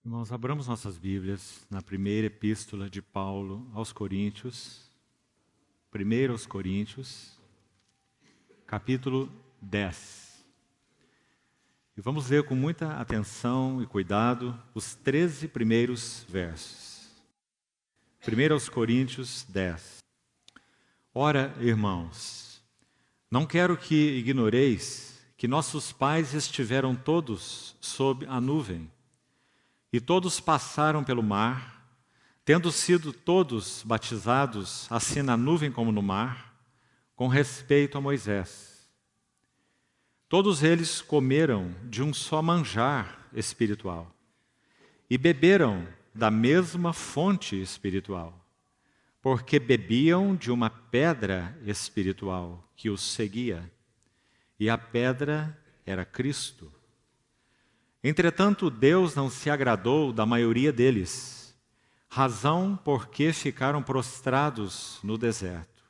Irmãos, abramos nossas Bíblias na primeira epístola de Paulo aos Coríntios, 1 aos Coríntios, capítulo 10. E vamos ler com muita atenção e cuidado os 13 primeiros versos. 1 aos Coríntios 10. Ora, irmãos, não quero que ignoreis que nossos pais estiveram todos sob a nuvem, e todos passaram pelo mar, tendo sido todos batizados, assim na nuvem como no mar, com respeito a Moisés. Todos eles comeram de um só manjar espiritual e beberam da mesma fonte espiritual, porque bebiam de uma pedra espiritual que os seguia, e a pedra era Cristo. Entretanto, Deus não se agradou da maioria deles, razão por que ficaram prostrados no deserto.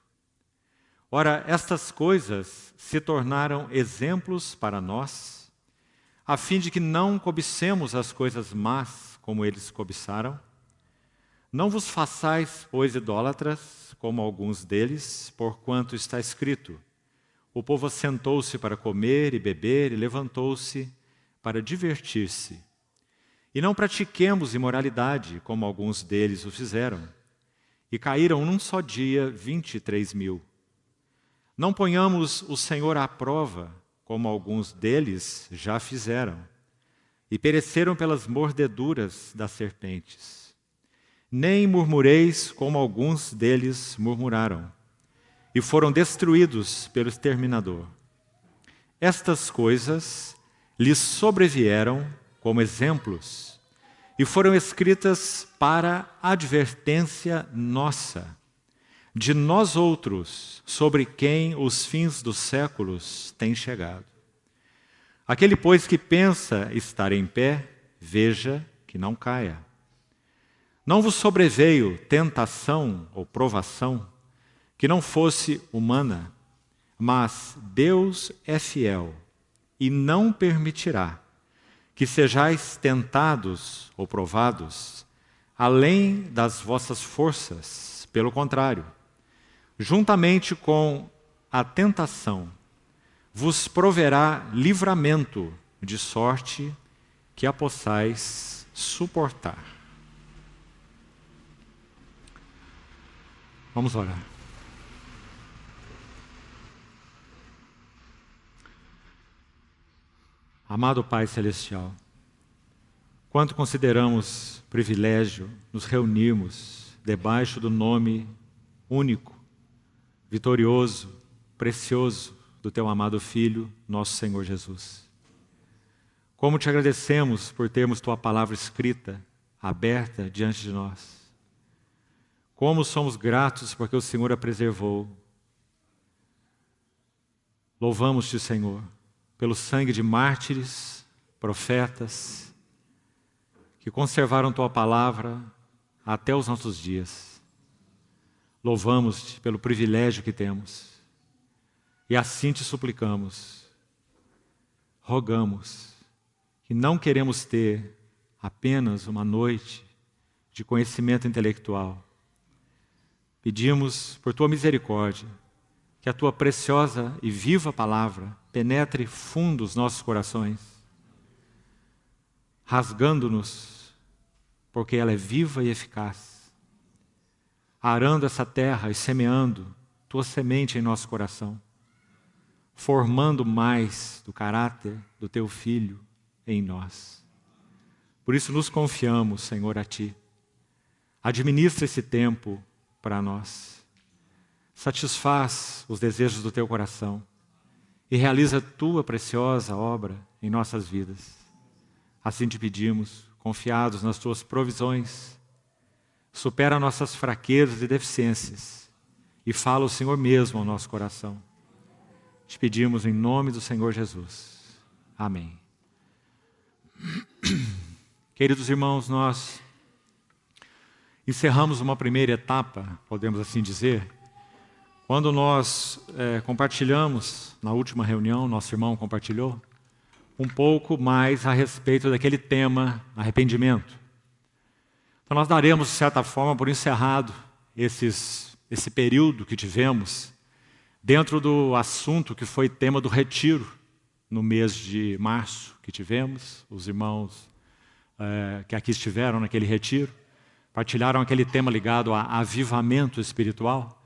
Ora, estas coisas se tornaram exemplos para nós, a fim de que não cobicemos as coisas más como eles cobiçaram. Não vos façais, pois, idólatras, como alguns deles, porquanto está escrito: o povo assentou-se para comer e beber e levantou-se para divertir-se. E não pratiquemos imoralidade, como alguns deles o fizeram, e caíram num só dia 23.000. Não ponhamos o Senhor à prova, como alguns deles já fizeram, e pereceram pelas mordeduras das serpentes. Nem murmureis, como alguns deles murmuraram, e foram destruídos pelo exterminador. Estas coisas lhes sobrevieram como exemplos e foram escritas para advertência nossa, de nós outros, sobre quem os fins dos séculos têm chegado. Aquele, pois, que pensa estar em pé, veja que não caia. Não vos sobreveio tentação ou provação que não fosse humana, mas Deus é fiel e não permitirá que sejais tentados ou provados além das vossas forças. Pelo contrário, juntamente com a tentação, vos proverá livramento, de sorte que a possais suportar. Vamos orar. Amado Pai Celestial, quanto consideramos privilégio nos reunirmos debaixo do nome único, vitorioso, precioso do Teu amado Filho, nosso Senhor Jesus. Como Te agradecemos por termos Tua palavra escrita, aberta diante de nós. Como somos gratos porque o Senhor a preservou. Louvamos-Te, Senhor, pelo sangue de mártires, profetas, que conservaram Tua palavra até os nossos dias. Louvamos-Te pelo privilégio que temos. E assim Te suplicamos, rogamos, que não queremos ter apenas uma noite de conhecimento intelectual. Pedimos por Tua misericórdia, que a Tua preciosa e viva palavra penetre fundo os nossos corações, rasgando-nos, porque ela é viva e eficaz, arando essa terra e semeando Tua semente em nosso coração, formando mais do caráter do Teu Filho em nós. Por isso nos confiamos, Senhor, a Ti. Administra esse tempo para nós. Satisfaz os desejos do Teu coração e realiza Tua preciosa obra em nossas vidas. Assim Te pedimos, confiados nas Tuas provisões. Supera nossas fraquezas e deficiências e fala o Senhor mesmo ao nosso coração. Te pedimos em nome do Senhor Jesus. Amém. Queridos irmãos, nós encerramos uma primeira etapa, podemos assim dizer, quando nós compartilhamos, na última reunião, nosso irmão compartilhou, um pouco mais a respeito daquele tema, arrependimento. Então nós daremos, de certa forma, por encerrado esse período que tivemos dentro do assunto que foi tema do retiro no mês de março que tivemos. Os irmãos que aqui estiveram naquele retiro partilharam aquele tema ligado a avivamento espiritual.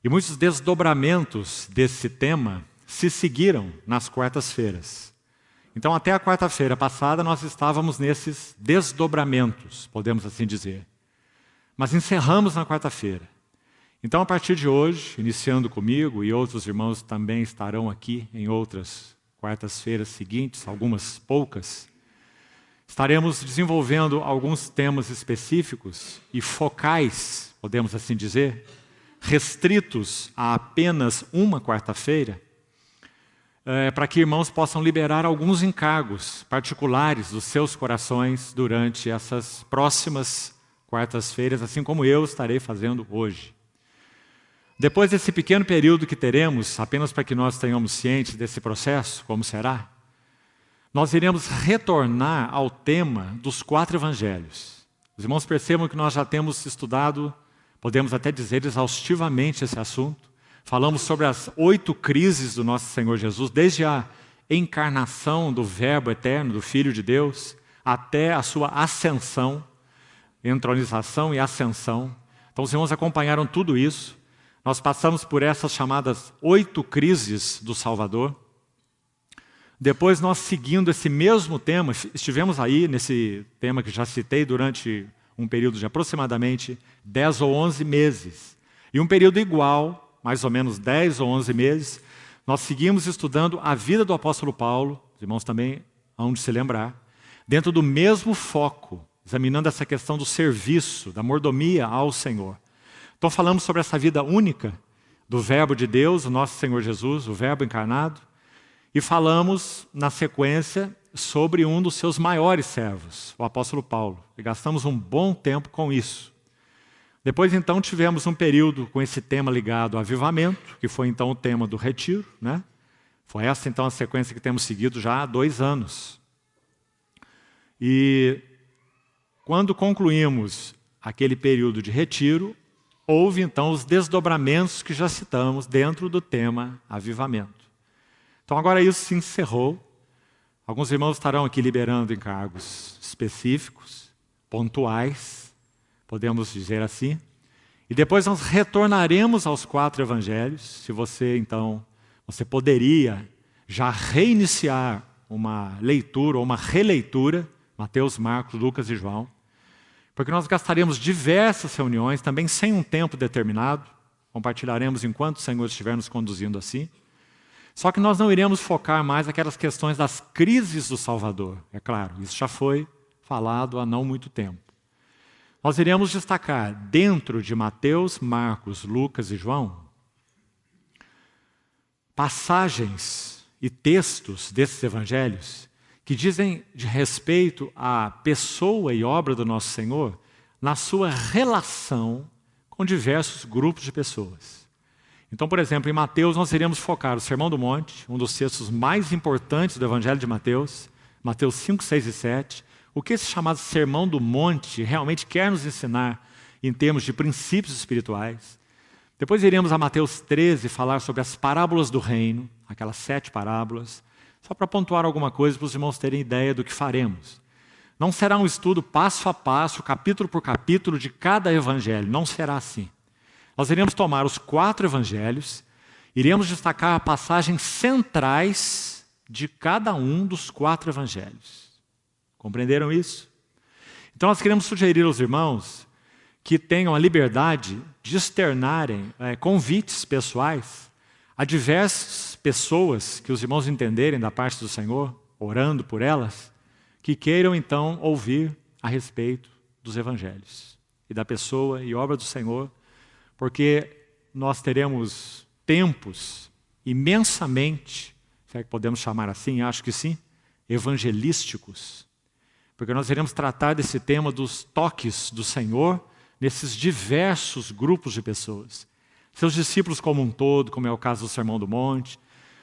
E muitos desdobramentos desse tema se seguiram nas quartas-feiras. Então, até a quarta-feira passada, nós estávamos nesses desdobramentos, podemos assim dizer. Mas encerramos na quarta-feira. Então, a partir de hoje, iniciando comigo, e outros irmãos também estarão aqui em outras quartas-feiras seguintes, algumas poucas, estaremos desenvolvendo alguns temas específicos e focais, podemos assim dizer, restritos a apenas uma quarta-feira, para que irmãos possam liberar alguns encargos particulares dos seus corações durante essas próximas quartas-feiras, assim como eu estarei fazendo hoje. Depois desse pequeno período que teremos, apenas para que nós tenhamos ciente desse processo, como será, nós iremos retornar ao tema dos 4 evangelhos. Os irmãos percebam que nós já temos estudado, podemos até dizer exaustivamente esse assunto. Falamos sobre as 8 crises do nosso Senhor Jesus, desde a encarnação do Verbo eterno, do Filho de Deus, até a sua ascensão, entronização e ascensão. Então os irmãos acompanharam tudo isso. Nós passamos por essas chamadas 8 crises do Salvador. Depois nós, seguindo esse mesmo tema, estivemos aí nesse tema que já citei durante um período de aproximadamente 10 ou 11 meses. E um período igual, mais ou menos 10 ou 11 meses, nós seguimos estudando a vida do apóstolo Paulo, os irmãos também hão de se lembrar, dentro do mesmo foco, examinando essa questão do serviço, da mordomia ao Senhor. Então falamos sobre essa vida única do Verbo de Deus, o nosso Senhor Jesus, o Verbo encarnado, e falamos, na sequência, sobre um dos seus maiores servos, o apóstolo Paulo. E gastamos um bom tempo com isso. Depois, então, tivemos um período com esse tema ligado ao avivamento, que foi, então, o tema do retiro, né? Foi essa, então, a sequência que temos seguido já há 2 anos. E quando concluímos aquele período de retiro, houve, então, os desdobramentos que já citamos dentro do tema avivamento. Então, agora isso se encerrou. Alguns irmãos estarão aqui liberando encargos específicos, pontuais, podemos dizer assim. E depois nós retornaremos aos 4 evangelhos. Se você, então, você poderia já reiniciar uma leitura ou uma releitura, Mateus, Marcos, Lucas e João, porque nós gastaremos diversas reuniões, também sem um tempo determinado, compartilharemos enquanto o Senhor estiver nos conduzindo assim. Só que nós não iremos focar mais naquelas questões das crises do Salvador, é claro, isso já foi falado há não muito tempo. Nós iremos destacar dentro de Mateus, Marcos, Lucas e João, passagens e textos desses evangelhos que dizem de respeito à pessoa e obra do nosso Senhor na sua relação com diversos grupos de pessoas. Então, por exemplo, em Mateus nós iremos focar o Sermão do Monte, um dos textos mais importantes do Evangelho de Mateus, Mateus 5, 6 e 7. O que esse chamado Sermão do Monte realmente quer nos ensinar em termos de princípios espirituais. Depois iremos a Mateus 13 falar sobre as parábolas do reino, aquelas 7 parábolas, só para pontuar alguma coisa para os irmãos terem ideia do que faremos. Não será um estudo passo a passo, capítulo por capítulo de cada evangelho, não será assim. Nós iremos tomar os 4 evangelhos, iremos destacar passagens centrais de cada um dos 4 evangelhos. Compreenderam isso? Então nós queremos sugerir aos irmãos que tenham a liberdade de externarem convites pessoais a diversas pessoas que os irmãos entenderem da parte do Senhor, orando por elas, que queiram então ouvir a respeito dos evangelhos e da pessoa e obra do Senhor, porque nós teremos tempos imensamente, se é que podemos chamar assim, acho que sim, evangelísticos, porque nós iremos tratar desse tema dos toques do Senhor nesses diversos grupos de pessoas. Seus discípulos como um todo, como é o caso do Sermão do Monte.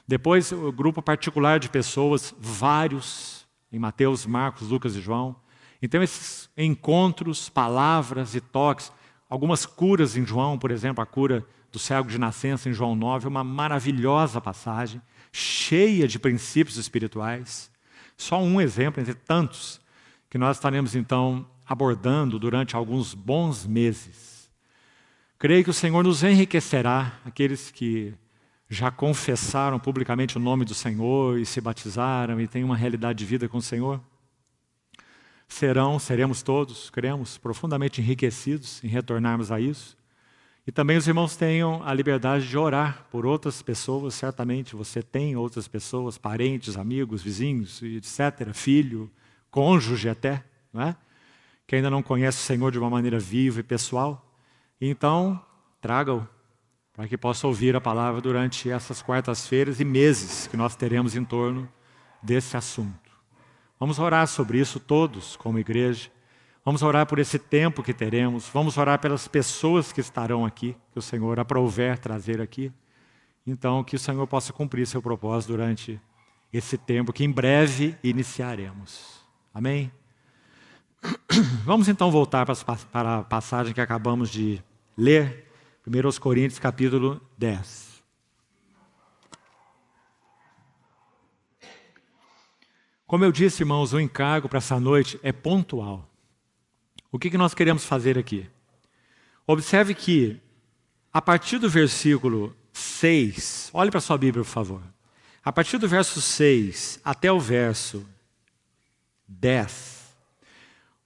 Depois, o grupo particular de pessoas, vários, em Mateus, Marcos, Lucas e João. Então, esses encontros, palavras e toques. Algumas curas em João, por exemplo, a cura do cego de nascença em João 9, é uma maravilhosa passagem, cheia de princípios espirituais. Só um exemplo entre tantos que nós estaremos então abordando durante alguns bons meses. Creio que o Senhor nos enriquecerá, aqueles que já confessaram publicamente o nome do Senhor e se batizaram e têm uma realidade de vida com o Senhor. Seremos todos, cremos, profundamente enriquecidos em retornarmos a isso. E também os irmãos tenham a liberdade de orar por outras pessoas. Certamente você tem outras pessoas, parentes, amigos, vizinhos, etc., filho, cônjuge até, não é? Que ainda não conhece o Senhor de uma maneira viva e pessoal. Então, traga-o para que possa ouvir a palavra durante essas quartas-feiras e meses que nós teremos em torno desse assunto. Vamos orar sobre isso todos, como igreja. Vamos orar por esse tempo que teremos. Vamos orar pelas pessoas que estarão aqui, que o Senhor aprouver trazer aqui. Então, que o Senhor possa cumprir seu propósito durante esse tempo que em breve iniciaremos. Amém? Vamos então voltar para a passagem que acabamos de ler, 1 Coríntios capítulo 10. Como eu disse, irmãos, o encargo para essa noite é pontual. O que nós queremos fazer aqui? Observe que, a partir do versículo 6, olhe para a sua Bíblia, por favor. A partir do verso 6 até o verso 10,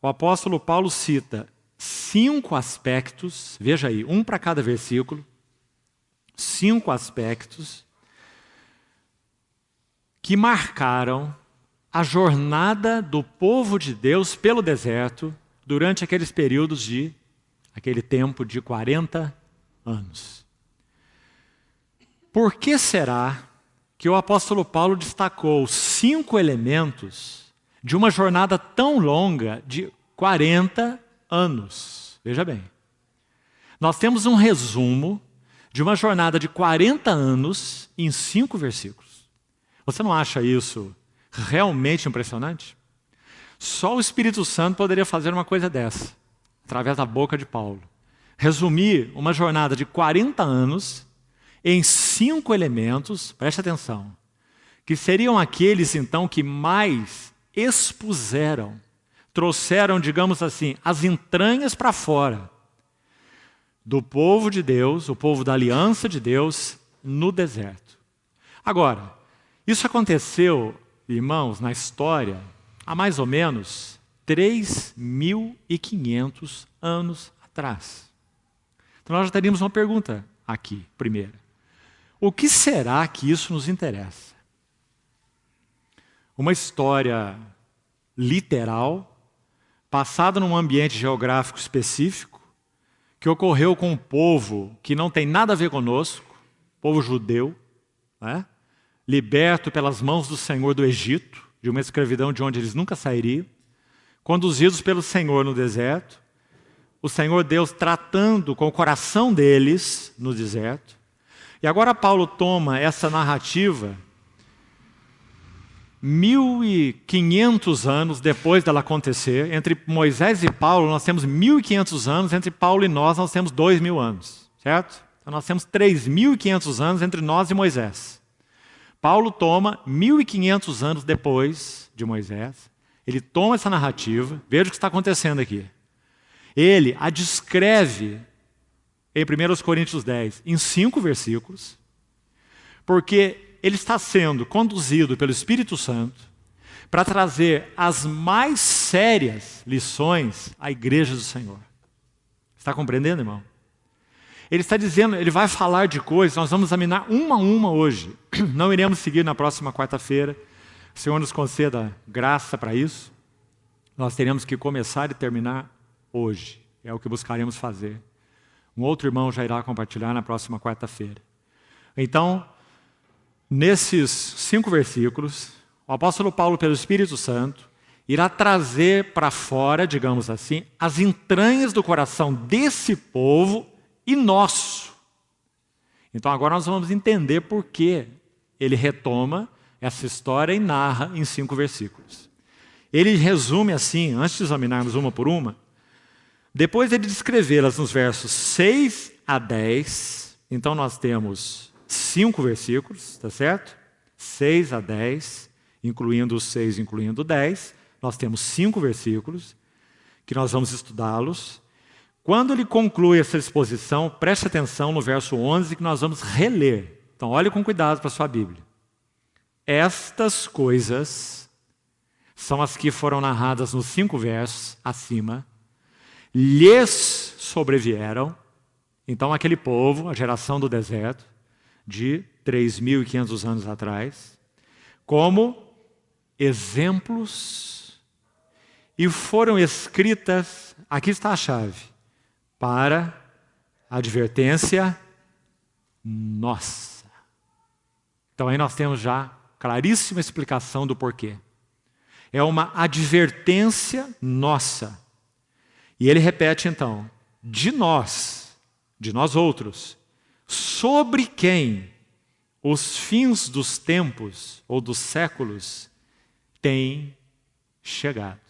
o apóstolo Paulo cita 5 aspectos, veja aí, um para cada versículo, 5 aspectos que marcaram a jornada do povo de Deus pelo deserto durante aquele tempo de 40 anos. Por que será que o apóstolo Paulo destacou 5 elementos de uma jornada tão longa de 40 anos? Veja bem, nós temos um resumo de uma jornada de 40 anos em 5 versículos. Você não acha isso realmente impressionante? Só o Espírito Santo poderia fazer uma coisa dessa, através da boca de Paulo. Resumir uma jornada de 40 anos em 5 elementos, preste atenção, que seriam aqueles, então, que mais expuseram, trouxeram, digamos assim, as entranhas para fora do povo de Deus, o povo da aliança de Deus, no deserto. Agora, isso aconteceu, irmãos, na história, há mais ou menos 3.500 anos atrás. Então nós já teríamos uma pergunta aqui, primeiro. O que será que isso nos interessa? Uma história literal, passada num ambiente geográfico específico, que ocorreu com um povo que não tem nada a ver conosco, povo judeu, né? Liberto pelas mãos do Senhor do Egito, de uma escravidão de onde eles nunca sairiam, conduzidos pelo Senhor no deserto, o Senhor Deus tratando com o coração deles no deserto. E agora Paulo toma essa narrativa 1.500 anos depois dela acontecer. Entre Moisés e Paulo nós temos 1.500 anos, entre Paulo e nós temos 2.000 anos, certo? Então nós temos 3.500 anos entre nós e Moisés. Paulo toma 1.500 anos depois de Moisés, ele toma essa narrativa, veja o que está acontecendo aqui. Ele a descreve em 1 Coríntios 10, em 5 versículos, porque ele está sendo conduzido pelo Espírito Santo para trazer as mais sérias lições à igreja do Senhor. Está compreendendo, irmão? Ele está dizendo, ele vai falar de coisas, nós vamos examinar uma a uma hoje. Não iremos seguir na próxima quarta-feira. O Senhor nos conceda graça para isso. Nós teremos que começar e terminar hoje. É o que buscaremos fazer. Um outro irmão já irá compartilhar na próxima quarta-feira. Então, nesses 5 versículos, o apóstolo Paulo, pelo Espírito Santo, irá trazer para fora, digamos assim, as entranhas do coração desse povo e nosso. Então agora nós vamos entender por que ele retoma essa história e narra em 5 versículos. ele resume assim, antes de examinarmos uma por uma, depois ele descrevê-las nos versos 6 a 10, então nós temos 5 versículos, tá certo? 6 a 10, incluindo o 6, incluindo o 10, nós temos 5 versículos, que nós vamos estudá-los. Quando ele conclui essa exposição, preste atenção no verso 11, que nós vamos reler. Então, olhe com cuidado para a sua Bíblia. Estas coisas são as que foram narradas nos 5 versos acima, lhes sobrevieram, então aquele povo, a geração do deserto, de 3.500 anos atrás, como exemplos, e foram escritas, aqui está a chave, para advertência nossa. Então aí nós temos já claríssima explicação do porquê. É uma advertência nossa. E ele repete então, de nós outros, sobre quem os fins dos tempos ou dos séculos têm chegado.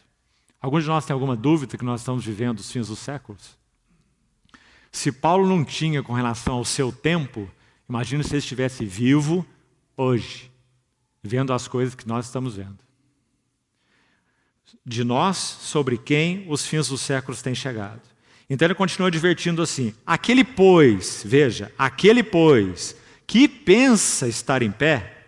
Alguns de nós têm alguma dúvida que nós estamos vivendo os fins dos séculos? Se Paulo não tinha com relação ao seu tempo, imagine se ele estivesse vivo hoje, vendo as coisas que nós estamos vendo. De nós, sobre quem os fins dos séculos têm chegado. Então ele continua advertindo assim, aquele pois, veja, aquele pois, que pensa estar em pé,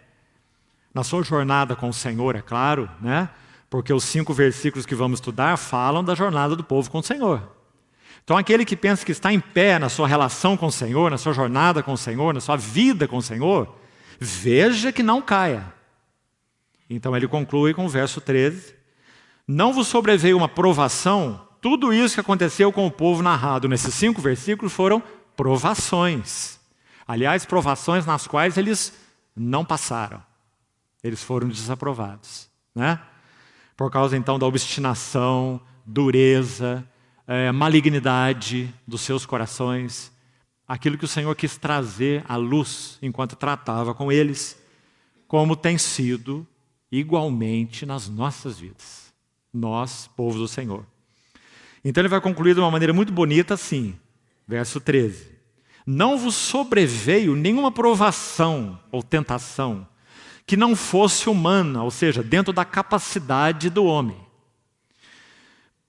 na sua jornada com o Senhor, é claro, né? Porque os 5 versículos que vamos estudar falam da jornada do povo com o Senhor. Então aquele que pensa que está em pé na sua relação com o Senhor, na sua jornada com o Senhor, na sua vida com o Senhor, veja que não caia. Então ele conclui com o verso 13, não vos sobreveio uma provação, tudo isso que aconteceu com o povo narrado nesses 5 versículos foram provações. Aliás, provações nas quais eles não passaram. Eles foram desaprovados, né? Por causa então da obstinação, dureza, malignidade dos seus corações, aquilo que o Senhor quis trazer à luz enquanto tratava com eles, como tem sido igualmente nas nossas vidas. Nós, povo do Senhor. Então ele vai concluir de uma maneira muito bonita assim, verso 13. Não vos sobreveio nenhuma provação ou tentação que não fosse humana, ou seja, dentro da capacidade do homem.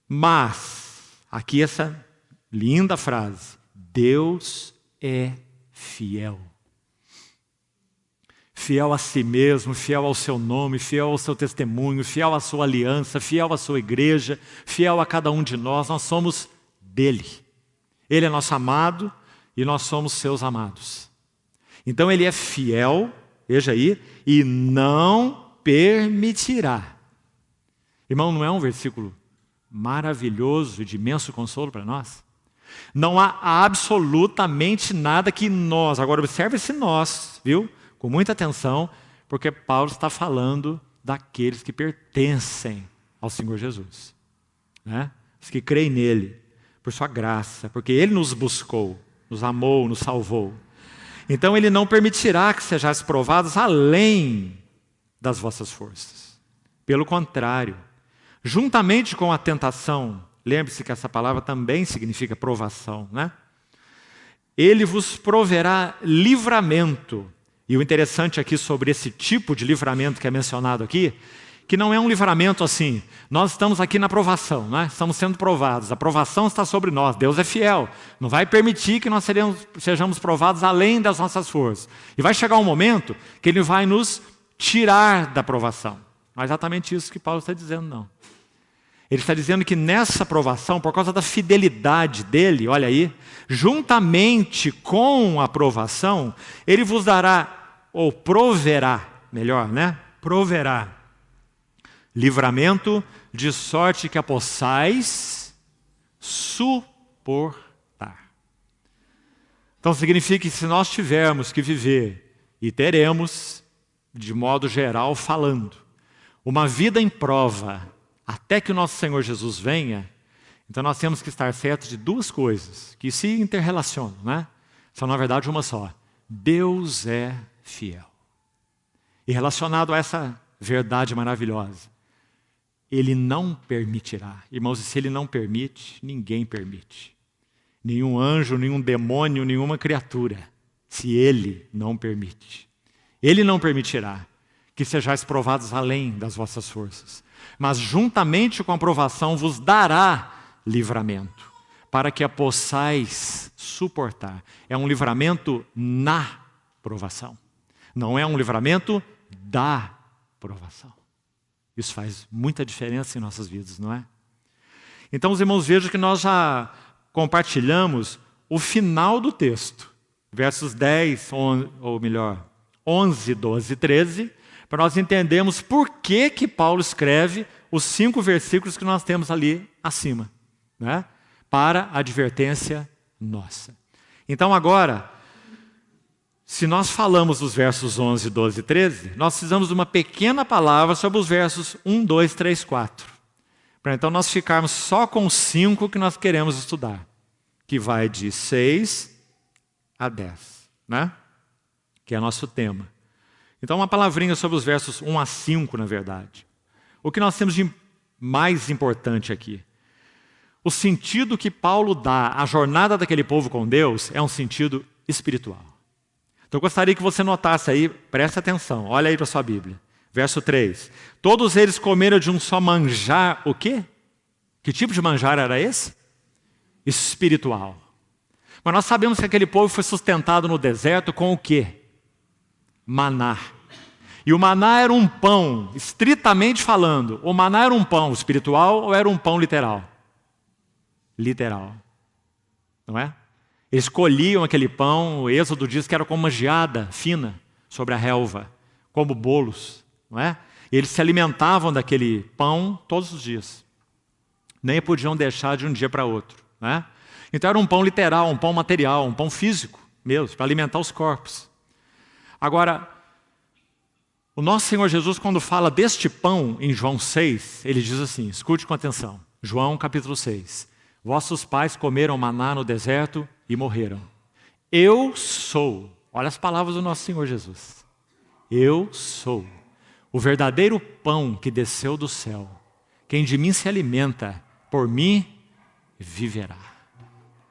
Mas, aqui essa linda frase, Deus é fiel. Fiel a si mesmo, fiel ao seu nome, fiel ao seu testemunho, fiel à sua aliança, fiel à sua igreja, fiel a cada um de nós. Nós somos dele. Ele é nosso amado e nós somos seus amados. Então ele é fiel, veja aí, e não permitirá. Irmão, não é um versículo maravilhoso e de imenso consolo para nós? Não há absolutamente nada que nós, agora observe esse nós, viu? Com muita atenção, porque Paulo está falando daqueles que pertencem ao Senhor Jesus, né? Os que creem nele, por sua graça, porque ele nos buscou, nos amou, nos salvou. Então ele não permitirá que sejais provados além das vossas forças. Pelo contrário, juntamente com a tentação, lembre-se que essa palavra também significa provação, né? Ele vos proverá livramento. E o interessante aqui sobre esse tipo de livramento que é mencionado aqui, que não é um livramento assim, nós estamos aqui na provação, né? Estamos sendo provados, a provação está sobre nós, Deus é fiel, não vai permitir que nós sejamos provados além das nossas forças. E vai chegar um momento que Ele vai nos tirar da provação. Não é exatamente isso que Paulo está dizendo, não. Ele está dizendo que nessa provação, por causa da fidelidade dele, olha aí, juntamente com a provação, Ele vos dará, ou proverá, melhor, né? Proverá livramento de sorte que a possais suportar. Então significa que se nós tivermos que viver, e teremos, de modo geral falando, uma vida em prova, até que o nosso Senhor Jesus venha, então nós temos que estar certos de 2 coisas, que se interrelacionam, né? São na verdade uma só. Deus é fiel. E relacionado a essa verdade maravilhosa, Ele não permitirá. Irmãos, e se Ele não permite, ninguém permite. Nenhum anjo, nenhum demônio, nenhuma criatura. Se Ele não permite. Ele não permitirá que sejais provados além das vossas forças. Mas juntamente com a provação vos dará livramento, para que a possais suportar. É um livramento na provação. Não é um livramento da provação. Isso faz muita diferença em nossas vidas, não é? Então, os irmãos, vejam que nós já compartilhamos o final do texto. Versos 10, ou melhor, 11, 12 e 13, para nós entendermos por que Paulo escreve os 5 versículos que nós temos ali acima, né? Para a advertência nossa. Então agora, se nós falamos dos versos 11, 12 e 13, nós precisamos de uma pequena palavra sobre os versos 1, 2, 3, 4. Para então nós ficarmos só com os 5 que nós queremos estudar, que vai de 6 a 10, né? Que é nosso tema. Então uma palavrinha sobre os versos 1 a 5, na verdade. O que nós temos de mais importante aqui? O sentido que Paulo dá à jornada daquele povo com Deus é um sentido espiritual. Então eu gostaria que você notasse aí, preste atenção, olha aí para a sua Bíblia. Verso 3. Todos eles comeram de um só manjar, o quê? Que tipo de manjar era esse? Espiritual. Mas nós sabemos que aquele povo foi sustentado no deserto com o quê? Maná. E o maná era um pão, estritamente falando. O maná era um pão espiritual ou era um pão literal? Literal. Não é? Eles colhiam aquele pão, o Êxodo diz que era como uma geada fina sobre a relva, como bolos. Não é? E eles se alimentavam daquele pão todos os dias. Nem podiam deixar de um dia para outro. Não é? Então era um pão literal, um pão material, um pão físico mesmo, para alimentar os corpos. Agora, o nosso Senhor Jesus, quando fala deste pão em João 6, ele diz assim, escute com atenção, João capítulo 6, vossos pais comeram maná no deserto e morreram. Eu sou, olha as palavras do nosso Senhor Jesus, eu sou o verdadeiro pão que desceu do céu, quem de mim se alimenta, por mim viverá.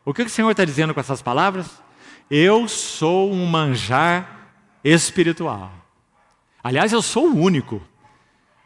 O que o Senhor está dizendo com essas palavras? Eu sou um manjar espiritual. Aliás, eu sou o único.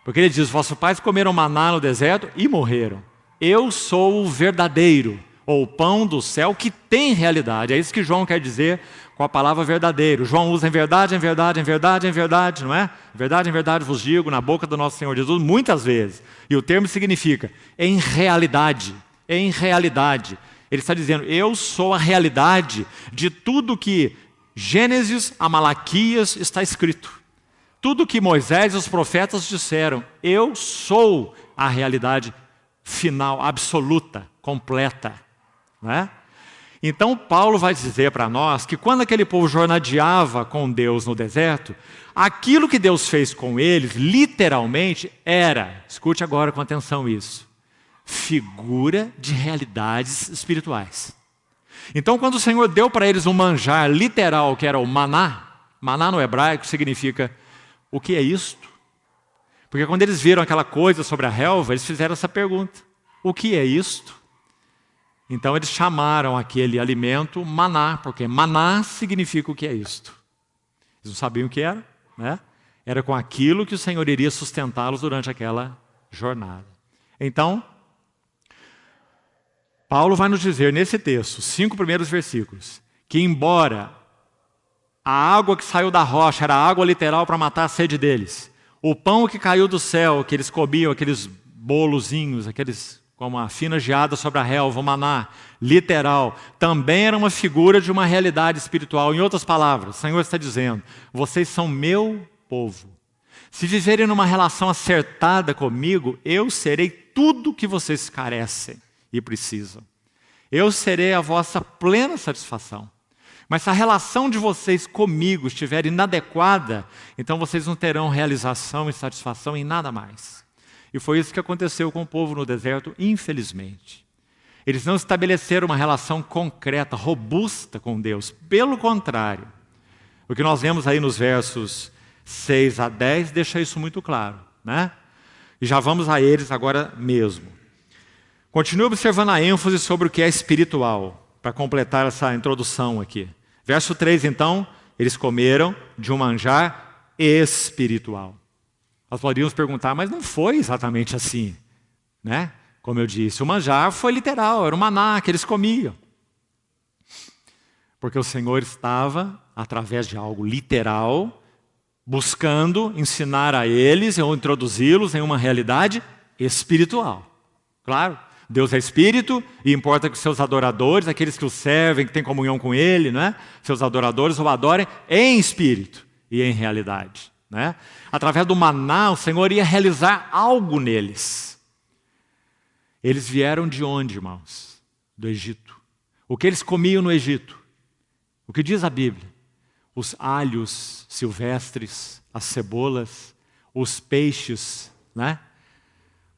Porque ele diz, vossos pais comeram maná no deserto e morreram. Eu sou o verdadeiro, ou o pão do céu que tem realidade. É isso que João quer dizer com a palavra verdadeiro. João usa em verdade, em verdade, em verdade, em verdade, não é? Em verdade vos digo, na boca do nosso Senhor Jesus, muitas vezes. E o termo significa, em realidade, em realidade. Ele está dizendo, eu sou a realidade de tudo que Gênesis a Malaquias está escrito. Tudo que Moisés e os profetas disseram, eu sou a realidade final, absoluta, completa. Não é? Então Paulo vai dizer para nós que quando aquele povo jornadeava com Deus no deserto, aquilo que Deus fez com eles, literalmente, era, escute agora com atenção isso, figura de realidades espirituais. Então quando o Senhor deu para eles um manjar literal, que era o maná, maná no hebraico significa, o que é isto? Porque quando eles viram aquela coisa sobre a relva, eles fizeram essa pergunta, o que é isto? Então eles chamaram aquele alimento maná, porque maná significa o que é isto. Eles não sabiam o que era, né? Era com aquilo que o Senhor iria sustentá-los durante aquela jornada. Então, Paulo vai nos dizer nesse texto, os 5 primeiros versículos, que embora a água que saiu da rocha era água literal para matar a sede deles, o pão que caiu do céu, que eles comiam, aqueles bolozinhos, aqueles como a fina geada sobre a relva, o maná, literal, também era uma figura de uma realidade espiritual. Em outras palavras, o Senhor está dizendo, vocês são meu povo. Se viverem numa relação acertada comigo, eu serei tudo que vocês carecem e precisam. Eu serei a vossa plena satisfação. Mas se a relação de vocês comigo estiver inadequada, então vocês não terão realização e satisfação em nada mais. E foi isso que aconteceu com o povo no deserto, infelizmente. Eles não estabeleceram uma relação concreta, robusta com Deus. Pelo contrário, o que nós vemos aí nos versos 6 a 10 deixa isso muito claro, né? E já vamos a eles agora mesmo. Continue observando a ênfase sobre o que é espiritual, para completar essa introdução aqui. Verso 3, então, eles comeram de um manjar espiritual. Nós poderíamos perguntar, mas não foi exatamente assim, né? Como eu disse, o manjar foi literal, era o maná que eles comiam. Porque o Senhor estava, através de algo literal, buscando ensinar a eles ou introduzi-los em uma realidade espiritual. Claro, Deus é espírito e importa que os seus adoradores, aqueles que o servem, que têm comunhão com Ele, né? Seus adoradores o adorem em espírito e em realidade. Né? Através do maná, o Senhor ia realizar algo neles. Eles vieram de onde, irmãos? Do Egito. O que eles comiam no Egito? O que diz a Bíblia? Os alhos silvestres, as cebolas, os peixes, né?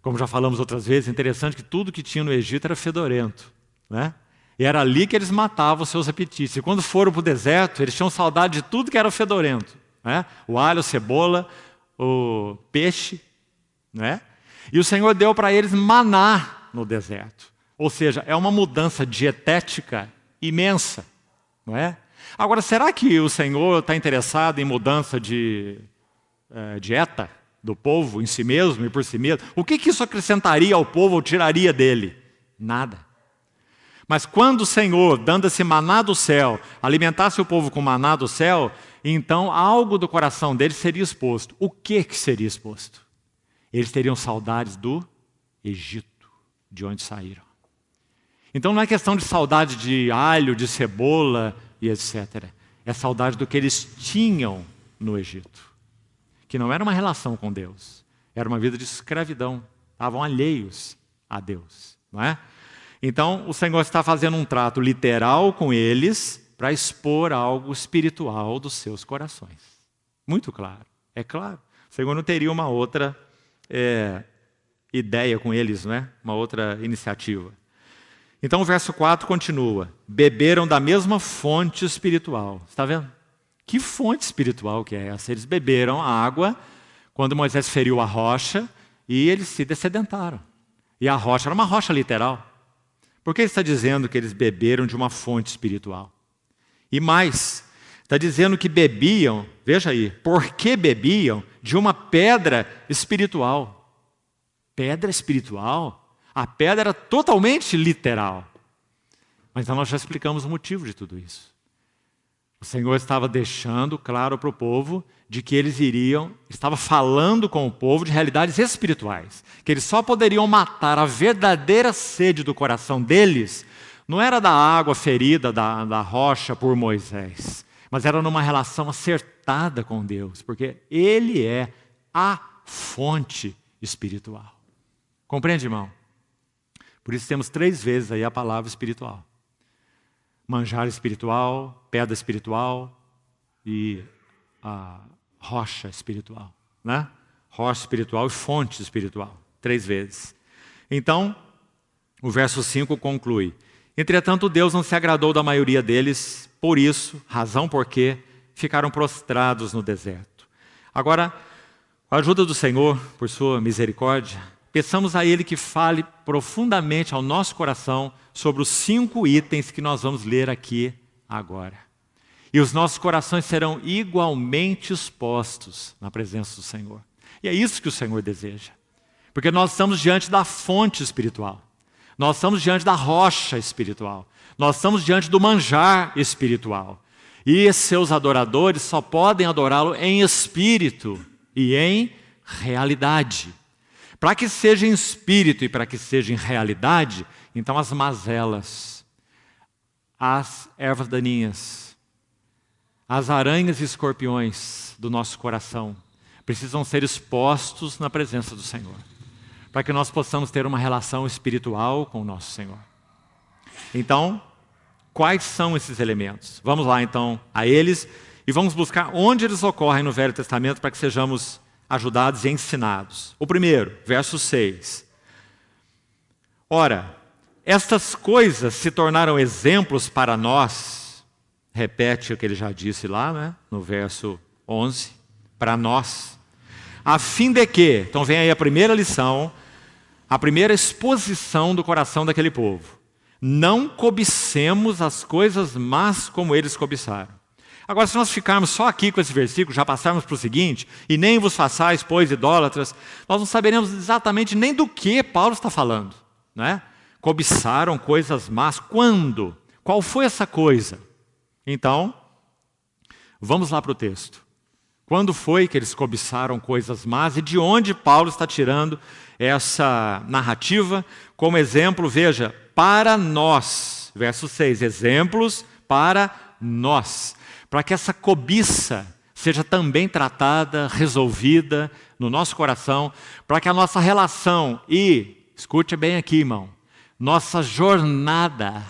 Como já falamos outras vezes, é interessante que tudo que tinha no Egito era fedorento, né? E era ali que eles matavam os seus apetites. E quando foram para o deserto, eles tinham saudade de tudo que era fedorento, né? O alho, a cebola, o peixe, né? E o Senhor deu para eles maná no deserto. Ou seja, é uma mudança dietética imensa, não é? Agora, será que o Senhor está interessado em mudança de dieta do povo em si mesmo e por si mesmo? O que isso acrescentaria ao povo ou tiraria dele? Nada. Mas quando o Senhor, dando esse maná do céu, alimentasse o povo com maná do céu, então algo do coração deles seria exposto. O que seria exposto? Eles teriam saudades do Egito, de onde saíram. Então não é questão de saudade de alho, de cebola e etc. É saudade do que eles tinham no Egito. Que não era uma relação com Deus. Era uma vida de escravidão. Estavam alheios a Deus. Não é? Então o Senhor está fazendo um trato literal com eles para expor algo espiritual dos seus corações. Muito claro. É claro. O Senhor não teria uma outra ideia com eles, não é? Uma outra iniciativa. Então o verso 4 continua. Beberam da mesma fonte espiritual. Está vendo? Que fonte espiritual que é essa? Eles beberam a água quando Moisés feriu a rocha e eles se dessedentaram. E a rocha era uma rocha literal. Por que ele está dizendo que eles beberam de uma fonte espiritual? E mais, está dizendo que bebiam, veja aí, por que bebiam de uma pedra espiritual? Pedra espiritual? A pedra era totalmente literal. Mas então nós já explicamos o motivo de tudo isso. O Senhor estava deixando claro para o povo de que eles estava falando com o povo de realidades espirituais. Que eles só poderiam matar a verdadeira sede do coração deles, não era da água ferida da rocha por Moisés, mas era numa relação acertada com Deus, porque Ele é a fonte espiritual. Compreende, irmão? Por isso temos 3 vezes aí a palavra espiritual. Manjar espiritual, pedra espiritual e a rocha espiritual. Né? Rocha espiritual e fonte espiritual. 3 vezes. Então, o verso 5 conclui. Entretanto, Deus não se agradou da maioria deles, por isso, razão porque ficaram prostrados no deserto. Agora, com a ajuda do Senhor, por sua misericórdia, peçamos a Ele que fale profundamente ao nosso coração sobre os 5 itens que nós vamos ler aqui agora. E os nossos corações serão igualmente expostos na presença do Senhor. E é isso que o Senhor deseja. Porque nós estamos diante da fonte espiritual. Nós estamos diante da rocha espiritual. Nós estamos diante do manjar espiritual. E seus adoradores só podem adorá-lo em espírito e em realidade. Para que seja em espírito e para que seja em realidade, então as mazelas, as ervas daninhas, as aranhas e escorpiões do nosso coração precisam ser expostos na presença do Senhor, para que nós possamos ter uma relação espiritual com o nosso Senhor. Então, quais são esses elementos? Vamos lá então a eles e vamos buscar onde eles ocorrem no Velho Testamento para que sejamos ajudados e ensinados. O primeiro, verso 6. Ora, estas coisas se tornaram exemplos para nós, repete o que ele já disse lá, né, no verso 11, para nós, A fim de que, então vem aí a primeira lição, a primeira exposição do coração daquele povo. Não cobicemos as coisas más como eles cobiçaram. Agora, se nós ficarmos só aqui com esse versículo, já passarmos para o seguinte, e nem vos façais, pois, idólatras, nós não saberemos exatamente nem do que Paulo está falando, né? Cobiçaram coisas más. Quando? Qual foi essa coisa? Então, vamos lá para o texto. Quando foi que eles cobiçaram coisas más e de onde Paulo está tirando essa narrativa? Como exemplo, veja, para nós, verso 6, exemplos para nós, para que essa cobiça seja também tratada, resolvida no nosso coração, para que a nossa relação e, escute bem aqui, irmão, nossa jornada,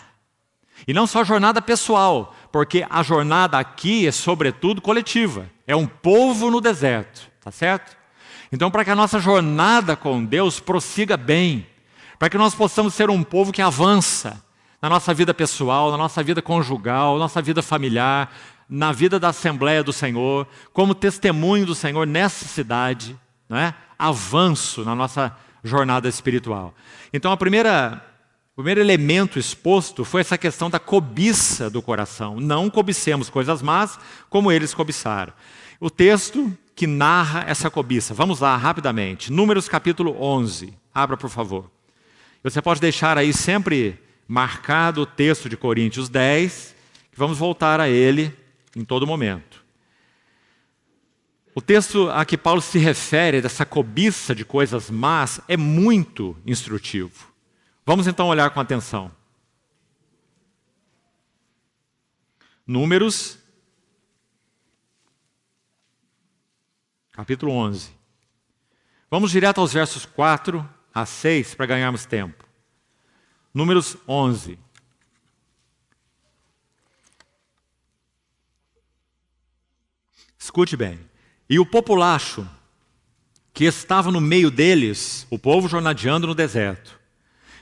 e não só jornada pessoal, porque a jornada aqui é sobretudo coletiva, é um povo no deserto, tá certo? Então, para que a nossa jornada com Deus prossiga bem, para que nós possamos ser um povo que avança na nossa vida pessoal, na nossa vida conjugal, na nossa vida familiar, na vida da Assembleia do Senhor, como testemunho do Senhor nessa cidade, né? Avanço na nossa jornada espiritual. Então, o primeiro elemento exposto foi essa questão da cobiça do coração. Não cobicemos coisas más como eles cobiçaram. O texto que narra essa cobiça. Vamos lá, rapidamente. Números capítulo 11. Abra, por favor. Você pode deixar aí sempre marcado o texto de Coríntios 10, que vamos voltar a ele em todo momento. O texto a que Paulo se refere, dessa cobiça de coisas más, é muito instrutivo. Vamos então olhar com atenção. Números, capítulo 11. Vamos direto aos versos 4 a 6 para ganharmos tempo. Números 11. Escute bem. E o populacho que estava no meio deles, o povo jornadeando no deserto,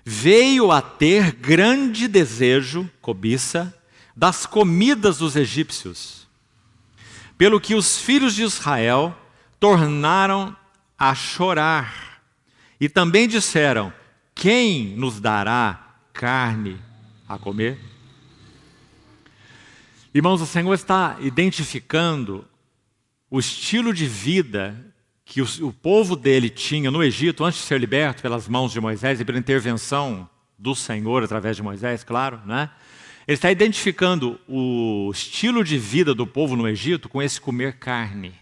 veio a ter grande desejo, cobiça, das comidas dos egípcios, pelo que os filhos de Israel tornaram a chorar. E também disseram, quem nos dará carne a comer? Irmãos, o Senhor está identificando o estilo de vida que o povo dele tinha no Egito, antes de ser liberto pelas mãos de Moisés e pela intervenção do Senhor através de Moisés, claro, né? Ele está identificando o estilo de vida do povo no Egito com esse comer carne.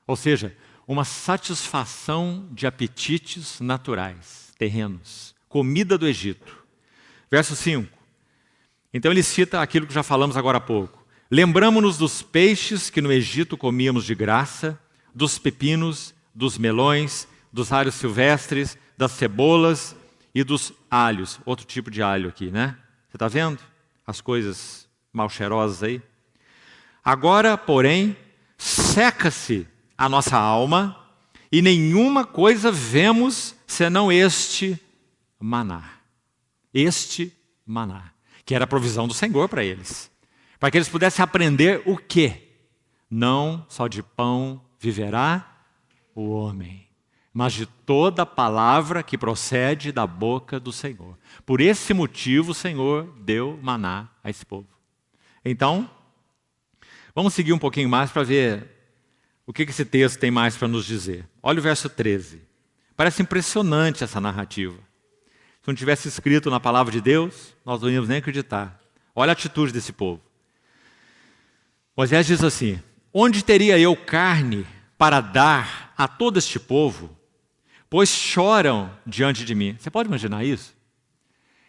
Ou seja, uma satisfação de apetites naturais, terrenos. Comida do Egito. Verso 5. Então ele cita aquilo que já falamos agora há pouco. Lembramo-nos dos peixes que no Egito comíamos de graça, dos pepinos, dos melões, dos alhos silvestres, das cebolas e dos alhos. Outro tipo de alho aqui, né? Você está vendo as coisas mal cheirosas aí? Agora, porém, seca-se a nossa alma e nenhuma coisa vemos senão este maná. Este maná, que era a provisão do Senhor para eles. Para que eles pudessem aprender o quê? Não só de pão viverá o homem, mas de toda palavra que procede da boca do Senhor. Por esse motivo o Senhor deu maná a esse povo. Então, vamos seguir um pouquinho mais para ver o que esse texto tem mais para nos dizer. Olha o verso 13. Parece impressionante essa narrativa. Se não tivesse escrito na palavra de Deus, nós não íamos nem acreditar. Olha a atitude desse povo. Moisés diz assim, onde teria eu carne para dar a todo este povo? Pois choram diante de mim. Você pode imaginar isso?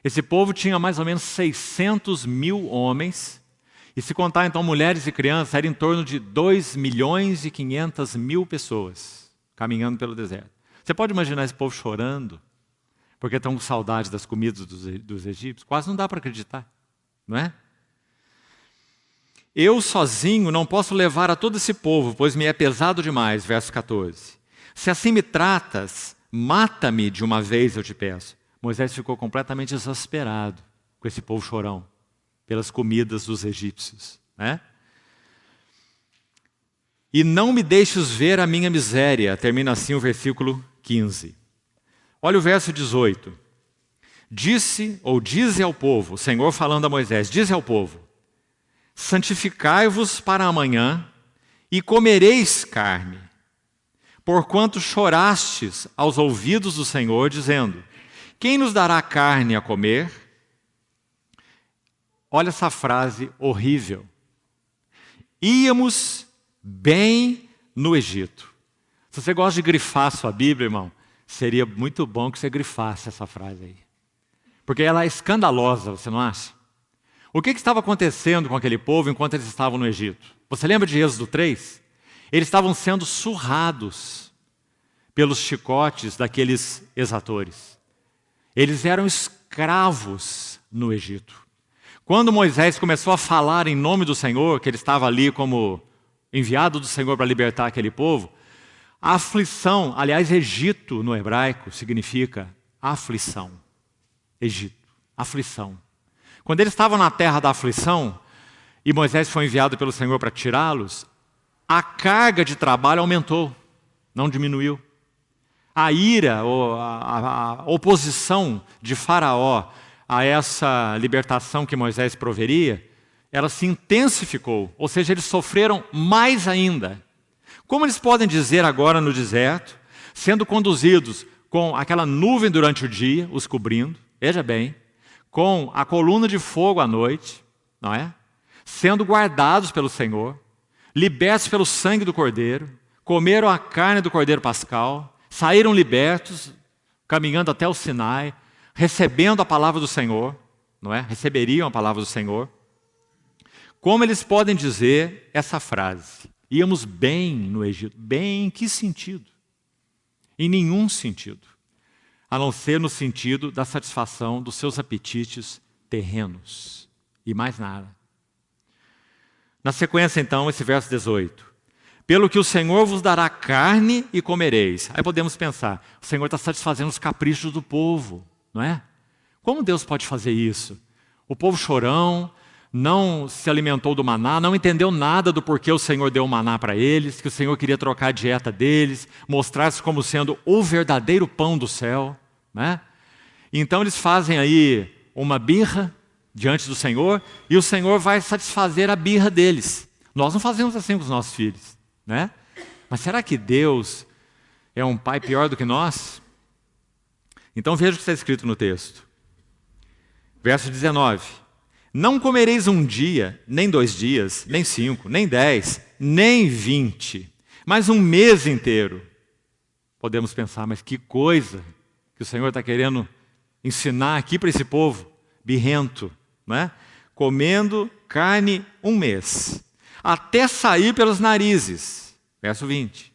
Esse povo tinha mais ou menos 600 mil homens, e se contar então mulheres e crianças, era em torno de 2.500.000 pessoas caminhando pelo deserto. Você pode imaginar esse povo chorando, porque estão com saudade das comidas dos egípcios? Quase não dá para acreditar, não é? Eu sozinho não posso levar a todo esse povo, pois me é pesado demais, verso 14. Se assim me tratas, mata-me de uma vez, eu te peço. Moisés ficou completamente exasperado com esse povo chorão, pelas comidas dos egípcios, né? e não me deixes ver a minha miséria. Termina assim o versículo 15. Olha o verso 18. Dize ao povo, o Senhor falando a Moisés, dize ao povo: santificai-vos para amanhã e comereis carne, porquanto chorastes aos ouvidos do Senhor, dizendo: quem nos dará carne a comer? Olha essa frase horrível. Íamos bem no Egito. Se você gosta de grifar a sua Bíblia, irmão, seria muito bom que você grifasse essa frase aí. Porque ela é escandalosa, você não acha? O que estava acontecendo com aquele povo enquanto eles estavam no Egito? Você lembra de Êxodo 3? Eles estavam sendo surrados pelos chicotes daqueles exatores. Eles eram escravos no Egito. Quando Moisés começou a falar em nome do Senhor, que ele estava ali como enviado do Senhor para libertar aquele povo, a aflição, aliás, Egito no hebraico significa aflição. Egito, aflição. Quando eles estavam na terra da aflição, e Moisés foi enviado pelo Senhor para tirá-los, a carga de trabalho aumentou, não diminuiu. A ira, ou a oposição de Faraó a essa libertação que Moisés proveria, ela se intensificou, ou seja, eles sofreram mais ainda. Como eles podem dizer agora no deserto, sendo conduzidos com aquela nuvem durante o dia, os cobrindo, veja bem, com a coluna de fogo à noite, não é? Sendo guardados pelo Senhor, libertos pelo sangue do Cordeiro, comeram a carne do Cordeiro Pascal, saíram libertos, caminhando até o Sinai, recebendo a palavra do Senhor, não é? Receberiam a palavra do Senhor. Como eles podem dizer essa frase? Íamos bem no Egito. Bem em que sentido? Em nenhum sentido, a não ser no sentido da satisfação dos seus apetites terrenos. E mais nada. Na sequência, então, esse verso 18. Pelo que o Senhor vos dará carne e comereis. Aí podemos pensar, o Senhor está satisfazendo os caprichos do povo, não é? Como Deus pode fazer isso? O povo chorão não se alimentou do maná, não entendeu nada do porquê o Senhor deu o maná para eles, que o Senhor queria trocar a dieta deles, mostrar-se como sendo o verdadeiro pão do céu, né? Então eles fazem aí uma birra diante do Senhor e o Senhor vai satisfazer a birra deles. Nós não fazemos assim com os nossos filhos, né? Mas será que Deus é um pai pior do que nós? Então veja o que está escrito no texto. Verso 19. Não comereis um dia, nem 2 dias, nem 5, nem 10, nem 20, mas um mês inteiro. Podemos pensar, mas que coisa que o Senhor está querendo ensinar aqui para esse povo birrento, não é? Comendo carne 1 mês, até sair pelos narizes. Verso 20.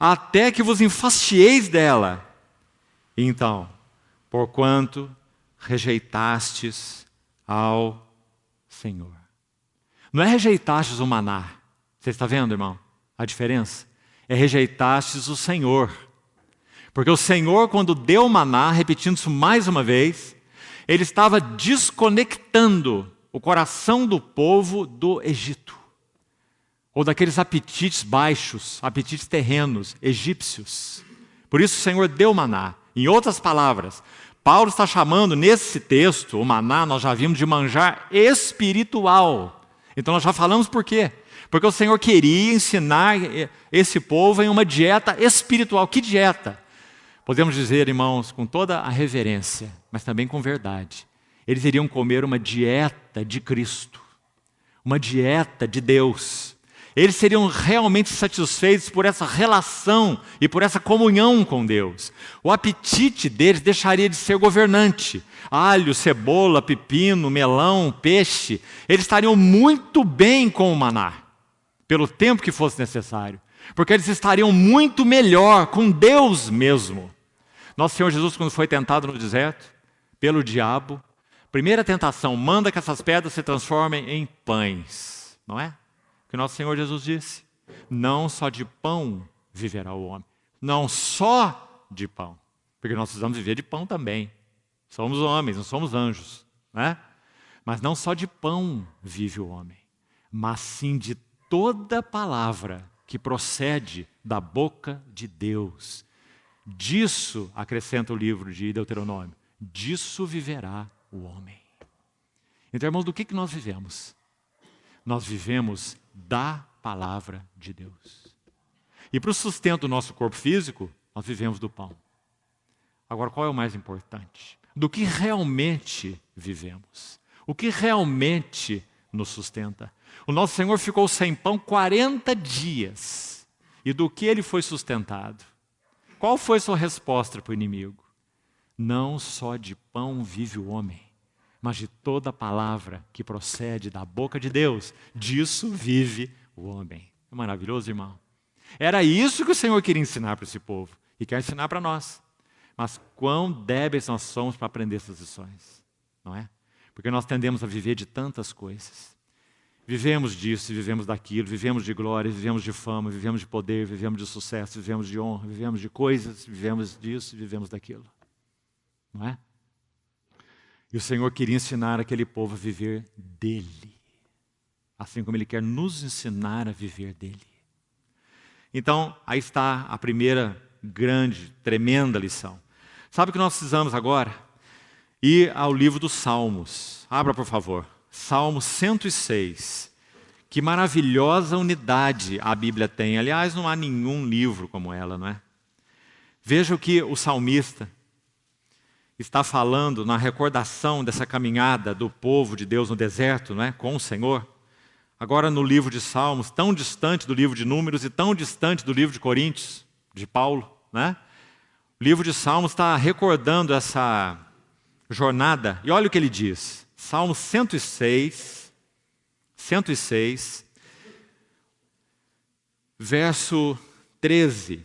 Até que vos enfastieis dela. Então, porquanto rejeitastes ao Senhor. Não é rejeitastes o maná. Você está vendo, irmão, a diferença? É rejeitastes o Senhor. Porque o Senhor, quando deu o maná, repetindo isso mais uma vez, Ele estava desconectando o coração do povo do Egito. Ou daqueles apetites baixos, apetites terrenos, egípcios. Por isso o Senhor deu o maná. Em outras palavras, Paulo está chamando nesse texto, o maná, nós já vimos de manjar espiritual. Então nós já falamos por quê? Porque o Senhor queria ensinar esse povo em uma dieta espiritual. Que dieta? Podemos dizer, irmãos, com toda a reverência, mas também com verdade. Eles iriam comer uma dieta de Cristo, uma dieta de Deus. Eles seriam realmente satisfeitos por essa relação e por essa comunhão com Deus. O apetite deles deixaria de ser governante. Alho, cebola, pepino, melão, peixe. Eles estariam muito bem com o maná, pelo tempo que fosse necessário. Porque eles estariam muito melhor com Deus mesmo. Nosso Senhor Jesus, quando foi tentado no deserto, pelo diabo, primeira tentação, manda que essas pedras se transformem em pães. Não é? Que nosso Senhor Jesus disse, não só de pão viverá o homem, não só de pão, porque nós precisamos viver de pão também, somos homens, não somos anjos, né? Mas não só de pão vive o homem, mas sim de toda palavra que procede da boca de Deus. Disso, acrescenta o livro de Deuteronômio, disso viverá o homem. Então, irmãos, do que nós vivemos? Nós vivemos da palavra de Deus. E para o sustento do nosso corpo físico, nós vivemos do pão. Agora, qual é o mais importante? Do que realmente vivemos? O que realmente nos sustenta? O nosso Senhor ficou sem pão 40 dias. E do que ele foi sustentado? Qual foi sua resposta para o inimigo? Não só de pão vive o homem, mas de toda palavra que procede da boca de Deus. Disso vive o homem. É maravilhoso, irmão. Era isso que o Senhor queria ensinar para esse povo. E quer ensinar para nós. Mas quão débeis nós somos para aprender essas lições. Não é? Porque nós tendemos a viver de tantas coisas. Vivemos disso, vivemos daquilo, vivemos de glória, vivemos de fama, vivemos de poder, vivemos de sucesso, vivemos de honra, vivemos de coisas, vivemos disso, vivemos daquilo. Não é? E o Senhor queria ensinar aquele povo a viver dele. Assim como Ele quer nos ensinar a viver dele. Então, aí está a primeira grande, tremenda lição. Sabe o que nós precisamos agora? Ir ao livro dos Salmos. Abra, por favor. Salmo 106. Que maravilhosa unidade a Bíblia tem. Aliás, não há nenhum livro como ela, não é? Veja o que o salmista está falando na recordação dessa caminhada do povo de Deus no deserto, não é? Com o Senhor. Agora no livro de Salmos, tão distante do livro de Números e tão distante do livro de Coríntios, de Paulo, né? O livro de Salmos está recordando essa jornada. E olha o que ele diz. Salmo 106, verso 13.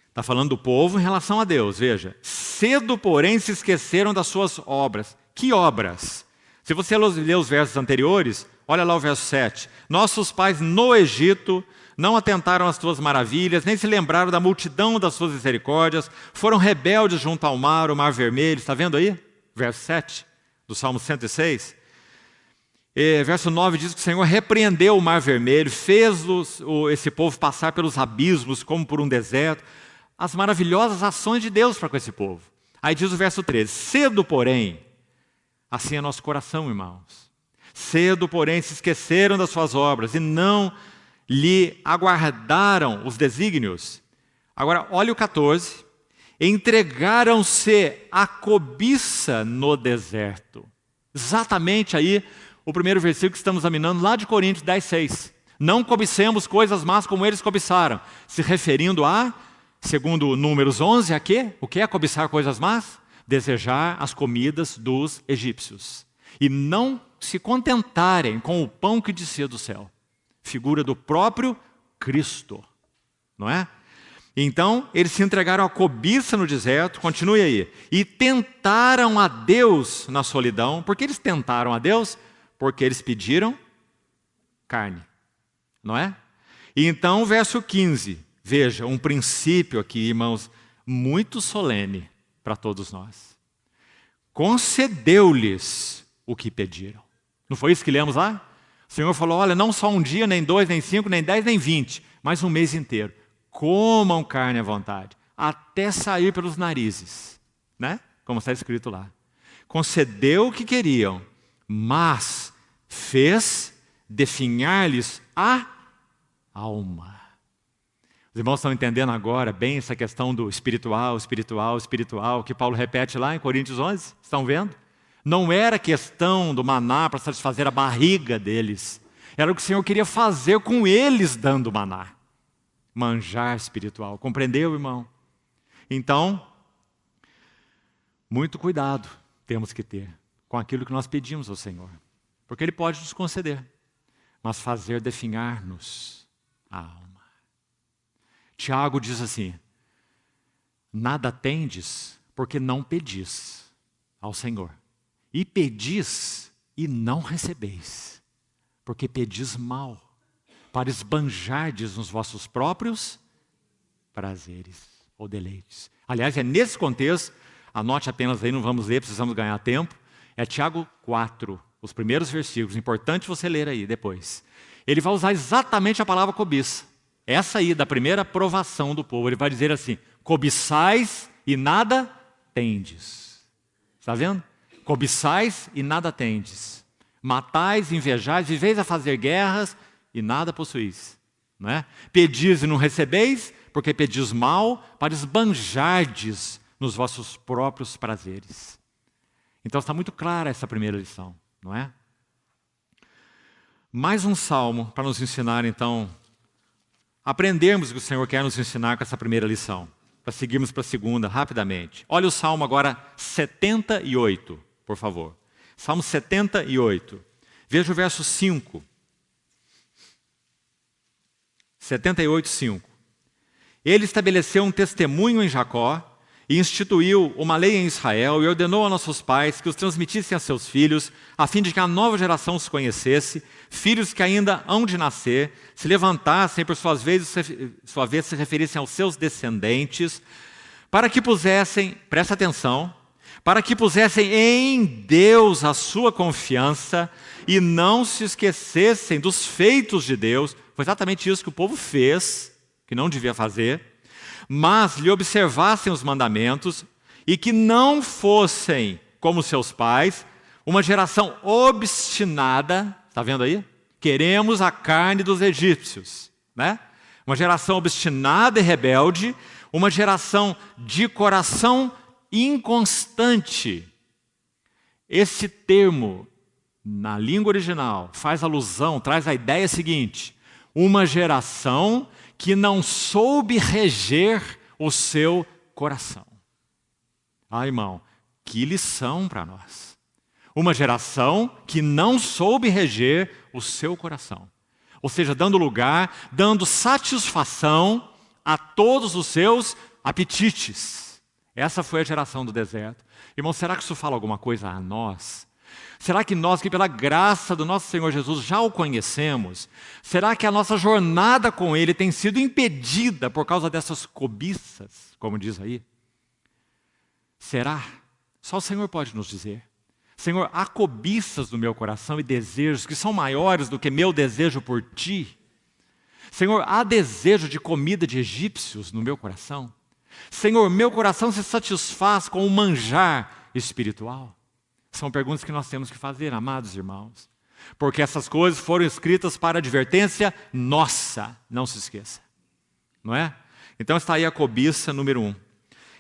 Está falando do povo em relação a Deus, veja. Cedo, porém, se esqueceram das suas obras. Que obras? Se você ler os versos anteriores, olha lá o verso 7. Nossos pais no Egito não atentaram às tuas maravilhas, nem se lembraram da multidão das suas misericórdias, foram rebeldes junto ao mar, o mar vermelho. Está vendo aí? Verso 7 do Salmo 106. Verso 9 diz que o Senhor repreendeu o mar vermelho, fez esse povo passar pelos abismos como por um deserto. As maravilhosas ações de Deus para com esse povo. Aí diz o verso 13. Cedo, porém, assim é nosso coração, irmãos. Cedo, porém, se esqueceram das suas obras e não lhe aguardaram os desígnios. Agora, olha o 14. Entregaram-se à cobiça no deserto. Exatamente aí o primeiro versículo que estamos examinando lá de Coríntios 10:6. Não cobicemos coisas más como eles cobiçaram. Se referindo a, segundo Números 11, a quê? O que é cobiçar coisas más? Desejar as comidas dos egípcios. E não se contentarem com o pão que descia do céu. Figura do próprio Cristo. Não é? Então, eles se entregaram à cobiça no deserto, continue aí, e tentaram a Deus na solidão. Por que eles tentaram a Deus? Porque eles pediram carne, não é? E então, verso 15, veja, um princípio aqui, irmãos, muito solene para todos nós. Concedeu-lhes o que pediram. Não foi isso que lemos lá? O Senhor falou, olha, não só um dia, nem 2, nem 5, nem 10, nem 20, mas um mês inteiro. Comam carne à vontade, até sair pelos narizes, né? Como está escrito lá. Concedeu o que queriam, mas fez definhar-lhes a alma. Os irmãos estão entendendo agora bem essa questão do espiritual, que Paulo repete lá em Coríntios 11? Estão vendo? Não era questão do maná para satisfazer a barriga deles. Era o que o Senhor queria fazer com eles dando maná. Manjar espiritual. Compreendeu, irmão? Então, muito cuidado temos que ter com aquilo que nós pedimos ao Senhor. Porque Ele pode nos conceder, mas fazer definhar-nos a alma. Tiago diz assim, nada tendes porque não pedis ao Senhor. E pedis e não recebeis, porque pedis mal, para esbanjardes nos vossos próprios prazeres ou deleites. Aliás, é nesse contexto, anote apenas aí, não vamos ler, precisamos ganhar tempo, é Tiago 4, os primeiros versículos, importante você ler aí depois. ele vai usar exatamente a palavra cobiça. Essa aí, da primeira provação do povo, ele vai dizer assim: cobiçais e nada tendes. Está vendo? Cobiçais e nada tendes. Matais, invejais, viveis a fazer guerras e nada possuís. Não é? Pedis e não recebeis, porque pedis mal, para esbanjardes nos vossos próprios prazeres. Então está muito clara essa primeira lição, não é? Mais um salmo para nos ensinar, então, aprendermos o que o Senhor quer nos ensinar com essa primeira lição, para seguirmos para a segunda rapidamente. Olha o salmo agora 78, por favor. Salmo 78. Veja o verso 5. 78, 5. Ele estabeleceu um testemunho em Jacó, e instituiu uma lei em Israel, e ordenou a nossos pais que os transmitissem a seus filhos, a fim de que a nova geração os conhecesse, filhos que ainda hão de nascer, se levantassem, por sua vez se referissem aos seus descendentes, para que pusessem, presta atenção, para que pusessem em Deus a sua confiança e não se esquecessem dos feitos de Deus. Foi exatamente isso que o povo fez, que não devia fazer, mas lhe observassem os mandamentos e que não fossem, como seus pais, uma geração obstinada, está vendo aí? Queremos a carne dos egípcios, né? Uma geração obstinada e rebelde, uma geração de coração inconstante. Esse termo, na língua original, faz alusão, traz a ideia seguinte: uma geração que não soube reger o seu coração. Ah, irmão, que lição para nós. Uma geração que não soube reger o seu coração. Ou seja, dando lugar, dando satisfação a todos os seus apetites. Essa foi a geração do deserto. Irmão, será que isso fala alguma coisa a nós? Será que nós, que pela graça do nosso Senhor Jesus já o conhecemos, será que a nossa jornada com Ele tem sido impedida por causa dessas cobiças, como diz aí? Será? Só o Senhor pode nos dizer. Senhor, há cobiças no meu coração e desejos que são maiores do que meu desejo por Ti? Senhor, há desejo de comida de egípcios no meu coração? Senhor, meu coração se satisfaz com o manjar espiritual? São perguntas que nós temos que fazer, amados irmãos. Porque essas coisas foram escritas para advertência nossa. Não se esqueça. Não é? Então está aí a cobiça número 1.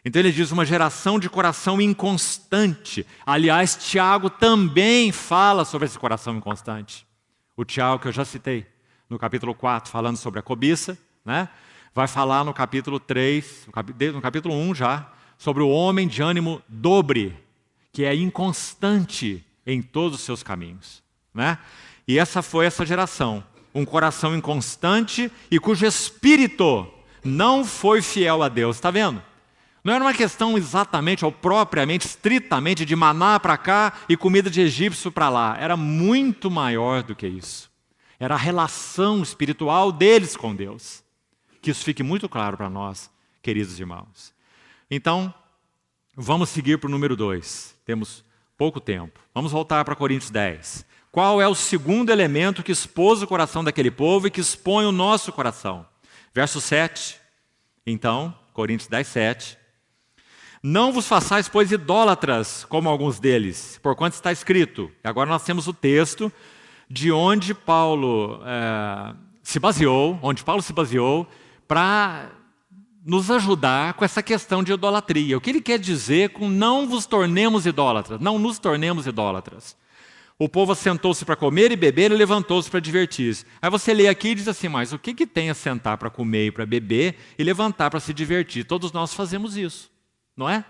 Então ele diz uma geração de coração inconstante. Aliás, Tiago também fala sobre esse coração inconstante. O Tiago que eu já citei no capítulo 4, falando sobre a cobiça, né? Vai falar no capítulo 3, no capítulo 1 já, sobre o homem de ânimo dobre, que é inconstante em todos os seus caminhos, né? E essa foi essa geração, um coração inconstante e cujo espírito não foi fiel a Deus, está vendo? Não era uma questão exatamente ou propriamente, estritamente de maná para cá e comida de egípcio para lá, era muito maior do que isso. Era a relação espiritual deles com Deus. Que isso fique muito claro para nós, queridos irmãos. Então, vamos seguir para o número 2. Temos pouco tempo. Vamos voltar para Coríntios 10. Qual é o segundo elemento que expôs o coração daquele povo e que expõe o nosso coração? Verso 7. Então, Coríntios 10, 7. Não vos façais, pois, idólatras, como alguns deles, porquanto está escrito. E agora nós temos o texto de onde Paulo se baseou para nos ajudar com essa questão de idolatria. O que ele quer dizer com não vos tornemos idólatras, não nos tornemos idólatras? O povo assentou-se para comer e beber e levantou-se para divertir-se. Aí você lê aqui e diz assim, mas o que tem a sentar para comer e para beber e levantar para se divertir? Todos nós fazemos isso, não é?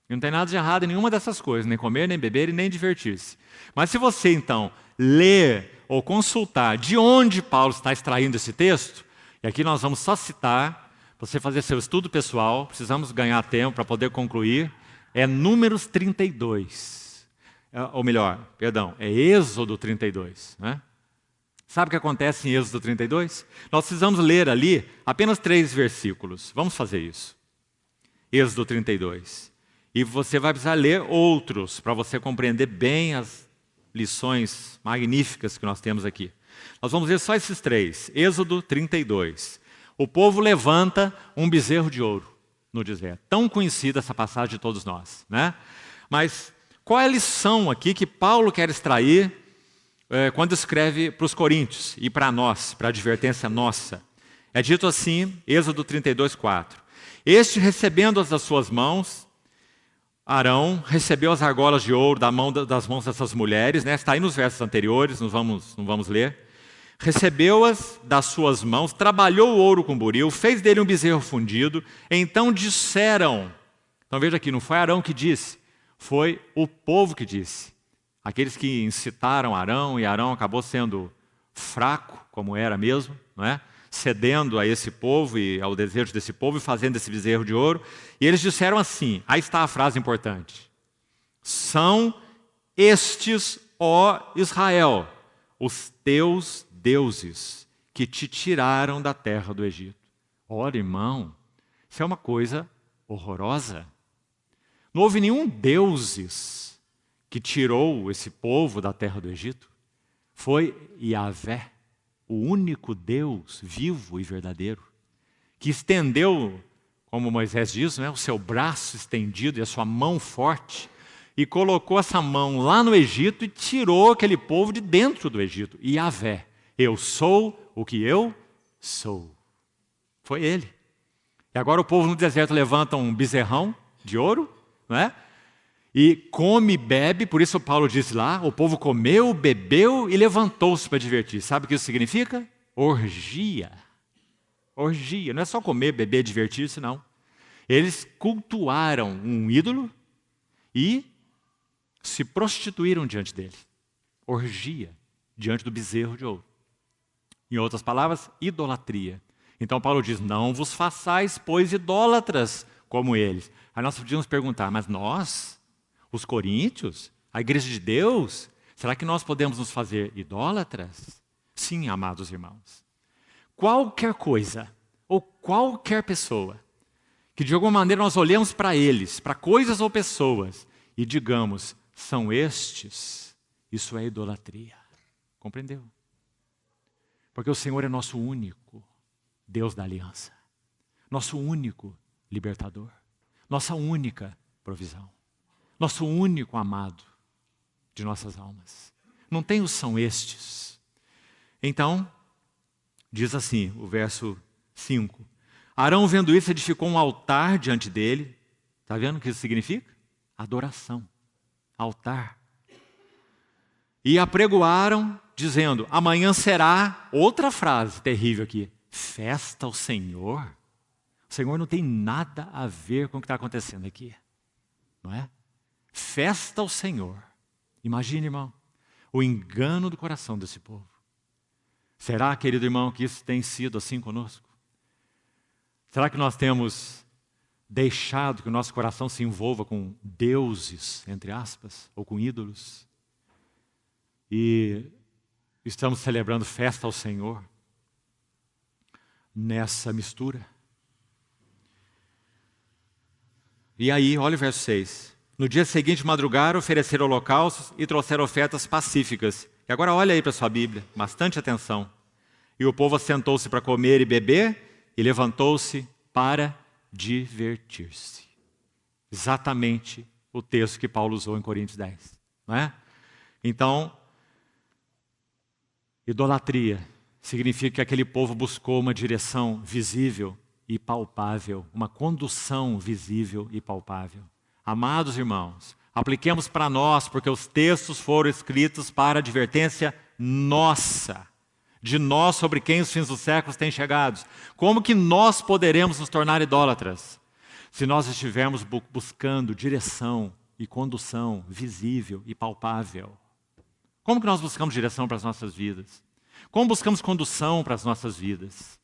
E não tem nada de errado em nenhuma dessas coisas, nem comer, nem beber e nem divertir-se. Mas se você então ler ou consultar de onde Paulo está extraindo esse texto, e aqui nós vamos só citar, você fazer seu estudo pessoal, precisamos ganhar tempo para poder concluir, é Números 32. Ou melhor, perdão, é Êxodo 32. Né? Sabe o que acontece em Êxodo 32? Nós precisamos ler ali apenas 3 versículos. Vamos fazer isso. Êxodo 32. E você vai precisar ler outros para você compreender bem as lições magníficas que nós temos aqui. Nós vamos ver só esses três. Êxodo 32. O povo levanta um bezerro de ouro no deserto. Tão conhecida essa passagem de todos nós, né? Mas qual é a lição aqui que Paulo quer extrair quando escreve para os coríntios e para nós, para a advertência nossa? É dito assim, Êxodo 32, 4. Este, recebendo-as das suas mãos, Arão recebeu as argolas de ouro das mãos dessas mulheres, né? Está aí nos versos anteriores, não vamos ler. Recebeu-as das suas mãos, trabalhou o ouro com buril, fez dele um bezerro fundido. Então disseram, então veja aqui, não foi Arão que disse, foi o povo que disse. Aqueles que incitaram Arão, e Arão acabou sendo fraco, como era mesmo, não é? Cedendo a esse povo e ao desejo desse povo e fazendo esse bezerro de ouro. E eles disseram assim, aí está a frase importante. São estes, ó Israel, os teus deuses que te tiraram da terra do Egito. Ora, irmão, isso é uma coisa horrorosa. Não houve nenhum deuses que tirou esse povo da terra do Egito. Foi Yahvé, o único Deus vivo e verdadeiro, que estendeu, como Moisés diz, né, o seu braço estendido e a sua mão forte, e colocou essa mão lá no Egito e tirou aquele povo de dentro do Egito. Yahvé, eu sou o que eu sou. Foi ele. E agora o povo no deserto levanta um bezerrão de ouro, não é? E come e bebe, por isso Paulo disse lá, o povo comeu, bebeu e levantou-se para divertir. Sabe o que isso significa? Orgia. Orgia, não é só comer, beber, divertir-se, não. Eles cultuaram um ídolo e se prostituíram diante dele. Orgia, diante do bezerro de ouro. Em outras palavras, idolatria. Então Paulo diz, não vos façais, pois, idólatras como eles. Aí nós podíamos perguntar, mas nós, os coríntios, a igreja de Deus, será que nós podemos nos fazer idólatras? Sim, amados irmãos. Qualquer coisa, ou qualquer pessoa, que de alguma maneira nós olhemos para eles, para coisas ou pessoas, e digamos, são estes, isso é idolatria. Compreendeu? Porque o Senhor é nosso único Deus da aliança, nosso único libertador, nossa única provisão, nosso único amado de nossas almas. Não tem os são estes. Então, diz assim o verso 5. Arão, vendo isso, edificou um altar diante dele. Está vendo o que isso significa? Adoração. Altar. E apregoaram, dizendo, amanhã será, outra frase terrível aqui, festa ao Senhor. O Senhor não tem nada a ver com o que está acontecendo aqui. Não é? Festa ao Senhor. Imagine, irmão, o engano do coração desse povo. Será, querido irmão, que isso tem sido assim conosco? Será que nós temos deixado que o nosso coração se envolva com deuses, entre aspas, ou com ídolos? E estamos celebrando festa ao Senhor nessa mistura. E aí, olha o verso 6. No dia seguinte, madrugaram, ofereceram holocaustos e trouxeram ofertas pacíficas. E agora olha aí para a sua Bíblia, bastante atenção. E o povo assentou-se para comer e beber e levantou-se para divertir-se. Exatamente o texto que Paulo usou em Coríntios 10. Não é? Então, idolatria significa que aquele povo buscou uma direção visível e palpável, uma condução visível e palpável. Amados irmãos, apliquemos para nós, porque os textos foram escritos para advertência nossa, de nós sobre quem os fins dos séculos têm chegado. Como que nós poderemos nos tornar idólatras? Se nós estivermos buscando direção e condução visível e palpável. Como que nós buscamos direção para as nossas vidas? Como buscamos condução para as nossas vidas?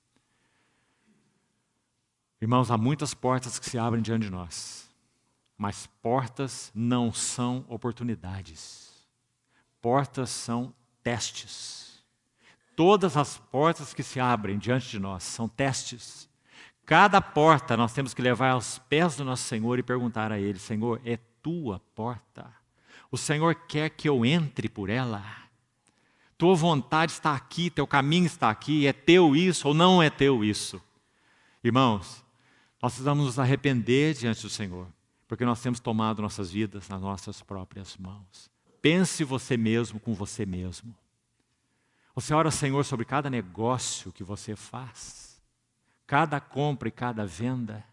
Irmãos, há muitas portas que se abrem diante de nós. Mas portas não são oportunidades. Portas são testes. Todas as portas que se abrem diante de nós são testes. Cada porta nós temos que levar aos pés do nosso Senhor e perguntar a Ele, Senhor, é tua porta? O Senhor quer que eu entre por ela? Tua vontade está aqui, teu caminho está aqui, é teu isso ou não é teu isso? Irmãos, nós precisamos nos arrepender diante do Senhor, porque nós temos tomado nossas vidas nas nossas próprias mãos. Pense você mesmo com você mesmo. Você ora ao Senhor sobre cada negócio que você faz, cada compra e cada venda.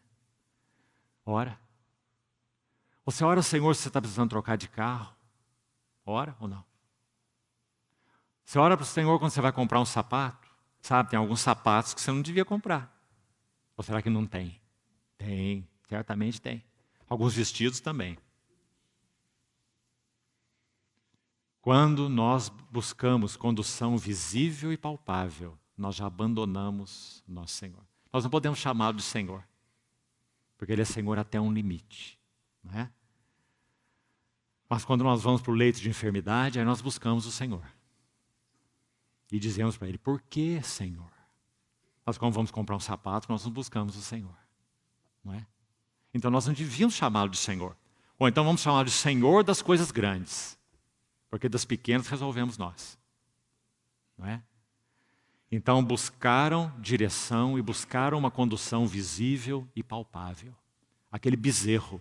Ora. Você ora ao Senhor se você está precisando trocar de carro. Ora ou não? Você ora para o Senhor quando você vai comprar um sapato. Sabe, tem alguns sapatos que você não devia comprar. Ou será que não tem? Tem, certamente tem. Alguns vestidos também. Quando nós buscamos condução visível e palpável, nós já abandonamos nosso Senhor. Nós não podemos chamá-lo de Senhor, porque Ele é Senhor até um limite, não é? Mas quando nós vamos para o leito de enfermidade, aí nós buscamos o Senhor. E dizemos para Ele, por que, Senhor? Nós quando vamos comprar um sapato, nós não buscamos o Senhor, não é? Então nós não devíamos chamá-lo de Senhor. Ou então vamos chamá-lo de Senhor das coisas grandes. Porque das pequenas resolvemos nós. Não é? Então buscaram direção e buscaram uma condução visível e palpável. Aquele bezerro.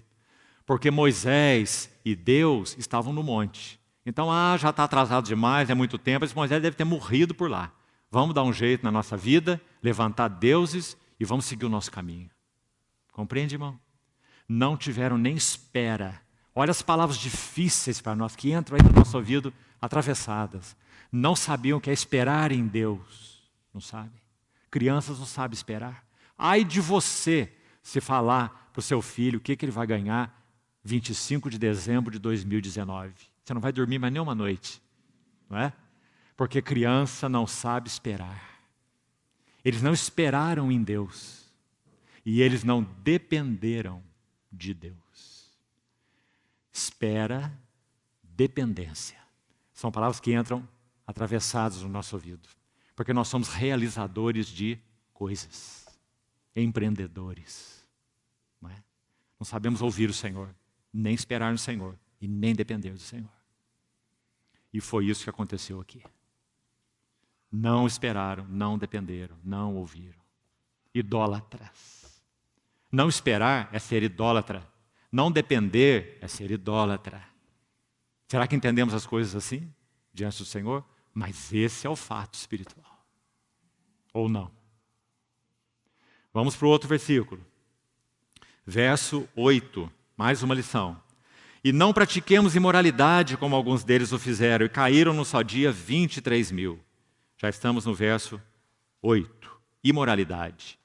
Porque Moisés e Deus estavam no monte. Então, já está atrasado demais, é muito tempo, esse Moisés deve ter morrido por lá. Vamos dar um jeito na nossa vida, levantar deuses e vamos seguir o nosso caminho. Compreende, irmão? Não tiveram nem espera. Olha as palavras difíceis para nós, que entram aí no nosso ouvido atravessadas. Não sabiam o que é esperar em Deus. Não sabe? Crianças não sabem esperar. Ai de você se falar para o seu filho o que ele vai ganhar 25 de dezembro de 2019. Você não vai dormir mais nenhuma noite. Não é? Porque criança não sabe esperar. Eles não esperaram em Deus. E eles não dependeram de Deus. Espera, dependência. São palavras que entram atravessadas no nosso ouvido. Porque nós somos realizadores de coisas. Empreendedores. Não é? Não sabemos ouvir o Senhor, nem esperar no Senhor e nem depender do Senhor. E foi isso que aconteceu aqui. Não esperaram, não dependeram, não ouviram. Idólatras. Não esperar é ser idólatra. Não depender é ser idólatra. Será que entendemos as coisas assim, diante do Senhor? Mas esse é o fato espiritual. Ou não? Vamos para o outro versículo. Verso 8, mais uma lição. E não pratiquemos imoralidade como alguns deles o fizeram e caíram no só dia 23 mil. Já estamos no verso 8. Imoralidade.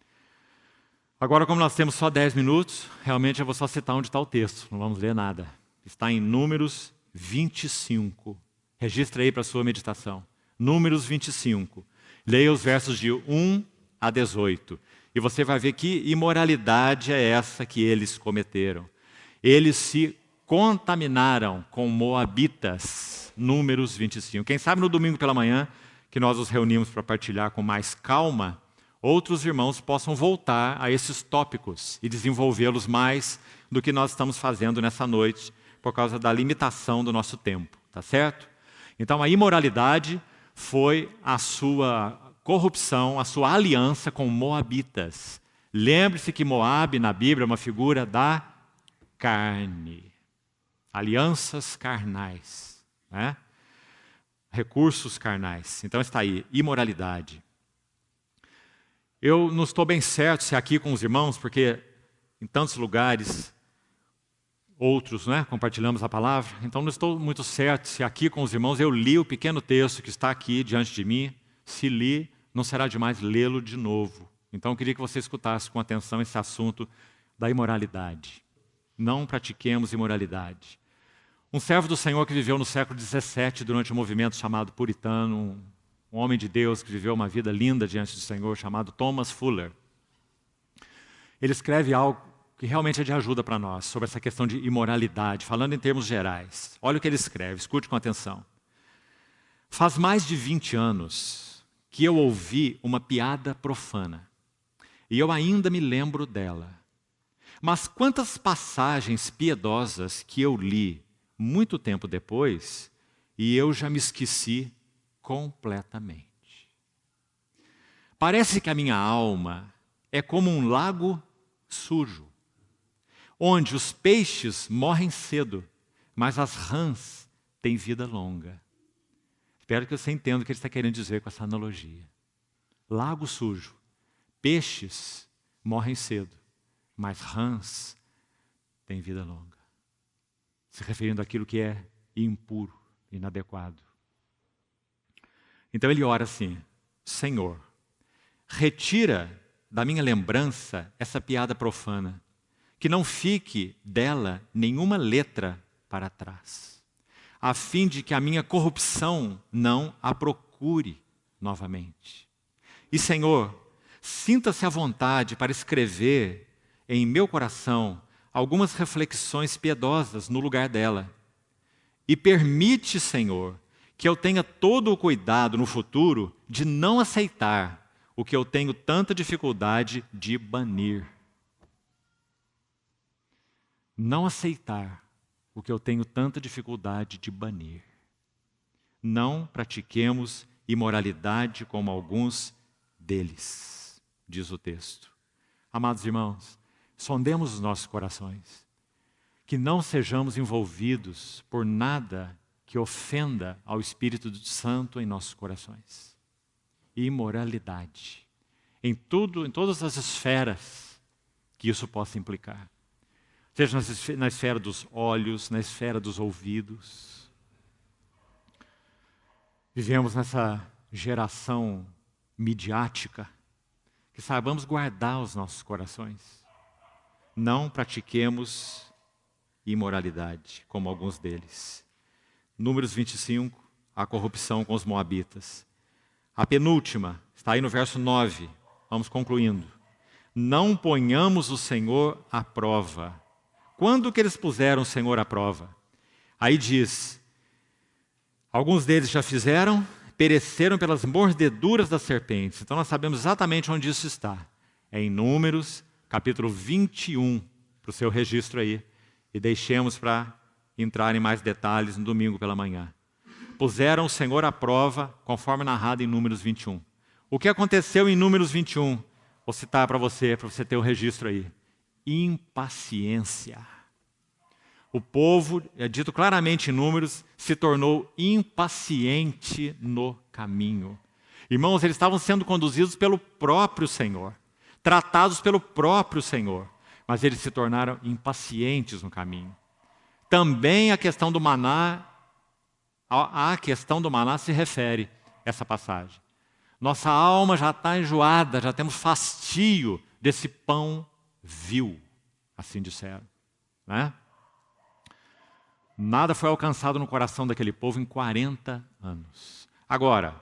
Agora, como nós temos só 10 minutos, realmente eu vou só citar onde está o texto, não vamos ler nada. Está em Números 25. Registra aí para a sua meditação. Números 25. Leia os versos de 1 a 18. E você vai ver que imoralidade é essa que eles cometeram. Eles se contaminaram com moabitas. Números 25. Quem sabe no domingo pela manhã, que nós nos reunimos para partilhar com mais calma, outros irmãos possam voltar a esses tópicos e desenvolvê-los mais do que nós estamos fazendo nessa noite, por causa da limitação do nosso tempo, tá certo? Então a imoralidade foi a sua corrupção, a sua aliança com moabitas. Lembre-se que Moabe na Bíblia é uma figura da carne. Alianças carnais, né? Recursos carnais. Então está aí, imoralidade. Eu não estou bem certo se é aqui com os irmãos, porque em tantos lugares, outros, né, compartilhamos a palavra. Então não estou muito certo se aqui com os irmãos eu li o pequeno texto que está aqui diante de mim. Se li, não será demais lê-lo de novo. Então eu queria que você escutasse com atenção esse assunto da imoralidade. Não pratiquemos imoralidade. Um servo do Senhor que viveu no século XVII durante um movimento chamado puritano, um homem de Deus que viveu uma vida linda diante do Senhor, chamado Thomas Fuller. Ele escreve algo que realmente é de ajuda para nós, sobre essa questão de imoralidade, falando em termos gerais. Olha o que ele escreve, escute com atenção. Faz mais de 20 anos que eu ouvi uma piada profana, e eu ainda me lembro dela. Mas quantas passagens piedosas que eu li muito tempo depois, e eu já me esqueci completamente. Parece que a minha alma é como um lago sujo, onde os peixes morrem cedo, mas as rãs têm vida longa. Espero que você entenda o que ele está querendo dizer com essa analogia. Lago sujo, peixes morrem cedo, mas rãs têm vida longa. Se referindo àquilo que é impuro, inadequado. Então ele ora assim: Senhor, retira da minha lembrança essa piada profana, que não fique dela nenhuma letra para trás, a fim de que a minha corrupção não a procure novamente. E, Senhor, sinta-se à vontade para escrever em meu coração algumas reflexões piedosas no lugar dela. E permite, Senhor, que eu tenha todo o cuidado no futuro de não aceitar o que eu tenho tanta dificuldade de banir. Não aceitar o que eu tenho tanta dificuldade de banir. Não pratiquemos imoralidade como alguns deles, diz o texto. Amados irmãos, sondemos os nossos corações, que não sejamos envolvidos por nada que ofenda ao Espírito Santo em nossos corações. Imoralidade, em todas as esferas que isso possa implicar. Seja na esfera dos olhos, na esfera dos ouvidos. Vivemos nessa geração midiática, que saibamos guardar os nossos corações. Não pratiquemos imoralidade, como alguns deles. Números 25, a corrupção com os moabitas. A penúltima, está aí no verso 9, vamos concluindo. Não ponhamos o Senhor à prova. Quando que eles puseram o Senhor à prova? Aí diz, alguns deles já fizeram, pereceram pelas mordeduras das serpentes. Então nós sabemos exatamente onde isso está. É em Números, capítulo 21, para o seu registro aí. E deixemos para entrar em mais detalhes no domingo pela manhã. Puseram o Senhor à prova, conforme narrado em Números 21. O que aconteceu em Números 21? Vou citar para você ter o registro aí. Impaciência. O povo, é dito claramente em Números, se tornou impaciente no caminho. Irmãos, eles estavam sendo conduzidos pelo próprio Senhor, tratados pelo próprio Senhor, mas eles se tornaram impacientes no caminho. Também a questão do maná, à questão do maná se refere essa passagem. Nossa alma já está enjoada, já temos fastio desse pão vil, assim disseram, né? Nada foi alcançado no coração daquele povo em 40 anos. Agora,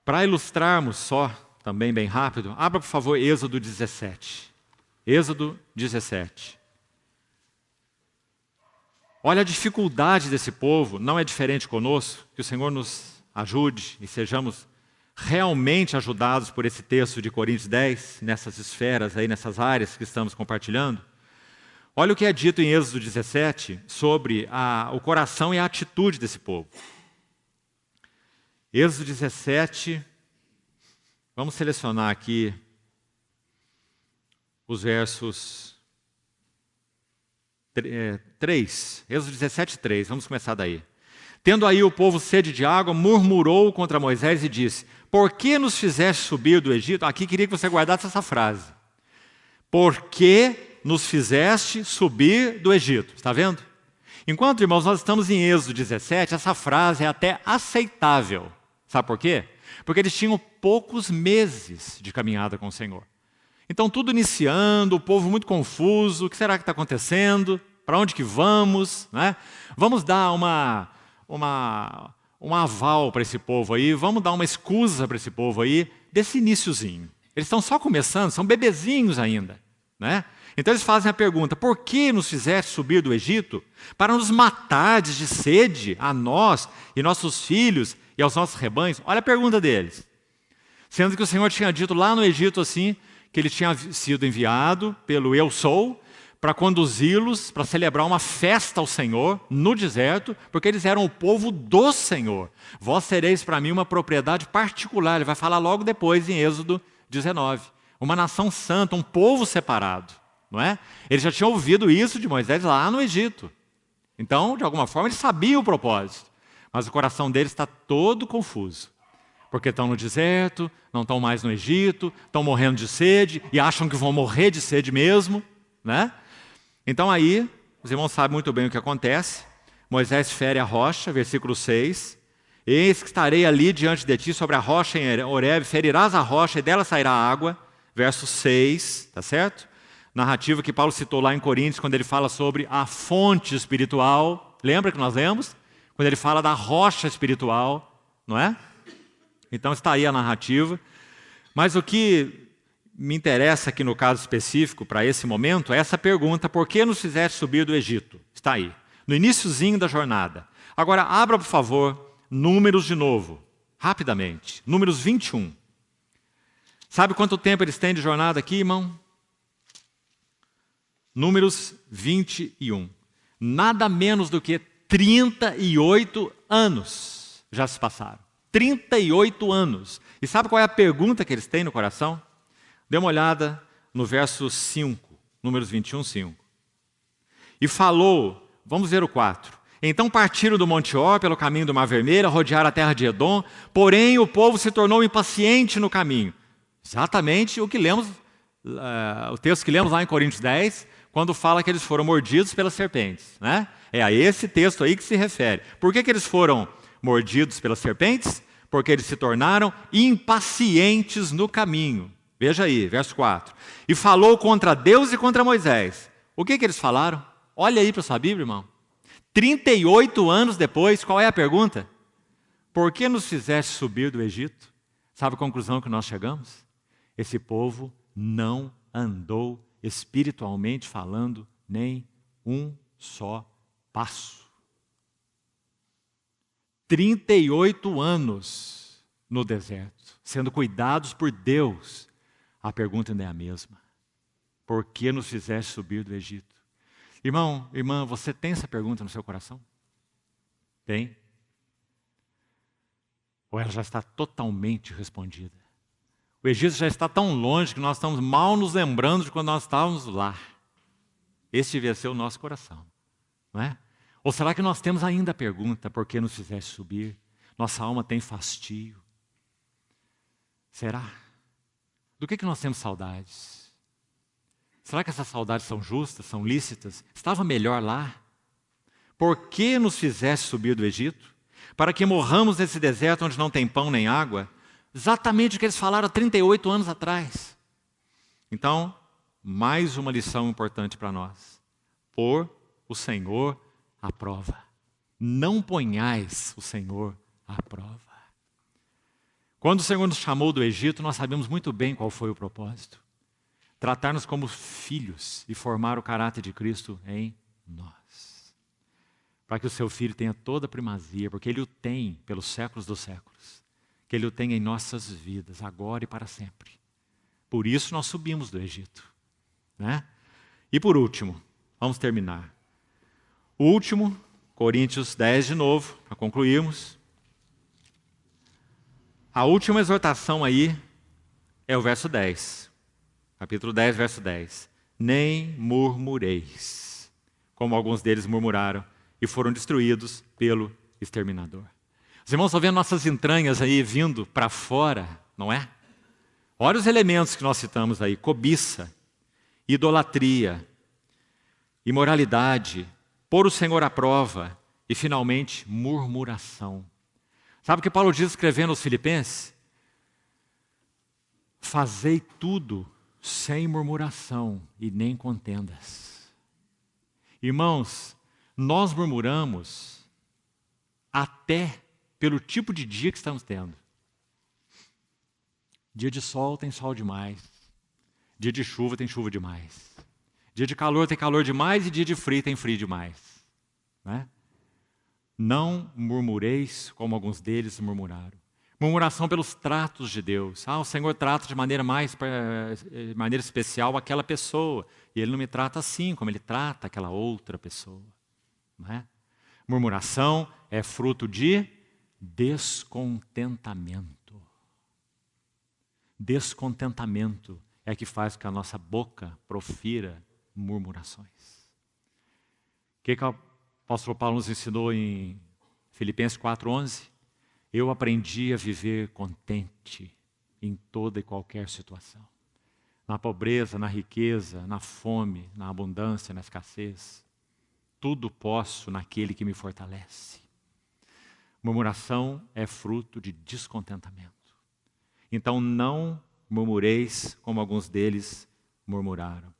para ilustrarmos só, também bem rápido, abra por favor Êxodo 17. Êxodo 17. Olha a dificuldade desse povo, não é diferente conosco, que o Senhor nos ajude e sejamos realmente ajudados por esse texto de Coríntios 10, nessas esferas aí, nessas áreas que estamos compartilhando. Olha o que é dito em Êxodo 17 sobre o coração e a atitude desse povo. Êxodo 17, vamos selecionar aqui os versos 3, Êxodo 17, 3, vamos começar daí. Tendo aí o povo sede de água, murmurou contra Moisés e disse: por que nos fizeste subir do Egito? Aqui queria que você guardasse essa frase. Por que nos fizeste subir do Egito? Está vendo? Enquanto, irmãos, nós estamos em Êxodo 17, essa frase é até aceitável. Sabe por quê? Porque eles tinham poucos meses de caminhada com o Senhor. Então, tudo iniciando, o povo muito confuso, o que será que está acontecendo? Para onde que vamos? Né? Vamos dar um aval para esse povo aí, vamos dar uma escusa para esse povo aí, desse iniciozinho. Eles estão só começando, são bebezinhos ainda. Né? Então eles fazem a pergunta: por que nos fizeste subir do Egito? Para nos matardes de sede a nós e nossos filhos e aos nossos rebanhos? Olha a pergunta deles. Sendo que o Senhor tinha dito lá no Egito assim, que ele tinha sido enviado pelo Eu Sou para conduzi-los, para celebrar uma festa ao Senhor no deserto, porque eles eram o povo do Senhor. Vós sereis para mim uma propriedade particular. Ele vai falar logo depois em Êxodo 19. Uma nação santa, um povo separado. Não é? Eles já tinham ouvido isso de Moisés lá no Egito. Então, de alguma forma, eles sabiam o propósito. Mas o coração deles está todo confuso. Porque estão no deserto, não estão mais no Egito, estão morrendo de sede e acham que vão morrer de sede mesmo. Né? Então aí, os irmãos sabem muito bem o que acontece. Moisés fere a rocha, versículo 6. Eis que estarei ali diante de ti sobre a rocha em Horebe, ferirás a rocha e dela sairá água. Verso 6, tá certo? Narrativa que Paulo citou lá em Coríntios, quando ele fala sobre a fonte espiritual. Lembra que nós lemos? Quando ele fala da rocha espiritual, não é? Então está aí a narrativa. Mas o que me interessa aqui no caso específico, para esse momento, é essa pergunta: por que nos fizeste subir do Egito? Está aí, no iniciozinho da jornada. Agora, abra, por favor, Números de novo, rapidamente. Números 21. Sabe quanto tempo eles têm de jornada aqui, irmão? Números 21. Nada menos do que 38 anos já se passaram. 38 anos. E sabe qual é a pergunta que eles têm no coração? Dê uma olhada no verso 5, Números 21, 5. E falou, vamos ver o 4. Então partiram do Monte Or pelo caminho do Mar Vermelho, rodearam a terra de Edom, porém o povo se tornou impaciente no caminho. Exatamente o que lemos, o texto que lemos lá em Coríntios 10, quando fala que eles foram mordidos pelas serpentes. Né? É a esse texto aí que se refere. Por que eles foram mordidos pelas serpentes? Porque eles se tornaram impacientes no caminho. Veja aí, verso 4. E falou contra Deus e contra Moisés. O que eles falaram? Olha aí para a sua Bíblia, irmão. 38 anos depois, qual é a pergunta? Por que nos fizeste subir do Egito? Sabe a conclusão que nós chegamos? Esse povo não andou espiritualmente falando nem um só passo. 38 anos no deserto, sendo cuidados por Deus. A pergunta ainda é a mesma. Por que nos fizeste subir do Egito? Irmão, irmã, você tem essa pergunta no seu coração? Tem? Ou ela já está totalmente respondida? O Egito já está tão longe que nós estamos mal nos lembrando de quando nós estávamos lá. Esse devia ser o nosso coração, não é? Ou será que nós temos ainda a pergunta, por que nos fizeste subir? Nossa alma tem fastio. Será? Do que nós temos saudades? Será que essas saudades são justas, são lícitas? Estava melhor lá? Por que nos fizeste subir do Egito? Para que morramos nesse deserto onde não tem pão nem água? Exatamente o que eles falaram há 38 anos atrás. Então, mais uma lição importante para nós. Pôr o Senhor à prova. Não ponhais o Senhor à prova. Quando o Senhor nos chamou do Egito, nós sabemos muito bem qual foi o propósito. Tratar-nos como filhos e formar o caráter de Cristo em nós. Para que o seu Filho tenha toda a primazia, porque Ele o tem pelos séculos dos séculos. Que Ele o tenha em nossas vidas, agora e para sempre. Por isso nós subimos do Egito. Né? E por último, vamos terminar. O último, Coríntios 10 de novo, para concluirmos. A última exortação aí é o verso 10. Capítulo 10, verso 10. Nem murmureis, como alguns deles murmuraram e foram destruídos pelo exterminador. Os irmãos estão vendo nossas entranhas aí vindo para fora, não é? Olha os elementos que nós citamos aí: cobiça, idolatria, imoralidade, pôr o Senhor à prova e, finalmente, murmuração. Sabe o que Paulo diz escrevendo aos Filipenses? Fazei tudo sem murmuração e nem contendas. Irmãos, nós murmuramos até pelo tipo de dia que estamos tendo. Dia de sol tem sol demais. Dia de chuva tem chuva demais. Dia de calor tem calor demais e dia de frio tem frio demais. Né? Não murmureis como alguns deles murmuraram. Murmuração pelos tratos de Deus. O Senhor trata de maneira especial aquela pessoa. E Ele não me trata assim, como Ele trata aquela outra pessoa. Não é? Murmuração é fruto de descontentamento. Descontentamento é que faz com que a nossa boca profira murmurações. O que o apóstolo Paulo nos ensinou em Filipenses 4:11? Eu aprendi a viver contente em toda e qualquer situação. Na pobreza, na riqueza, na fome, na abundância, na escassez. Tudo posso naquele que me fortalece. Murmuração é fruto de descontentamento. Então não murmureis como alguns deles murmuraram.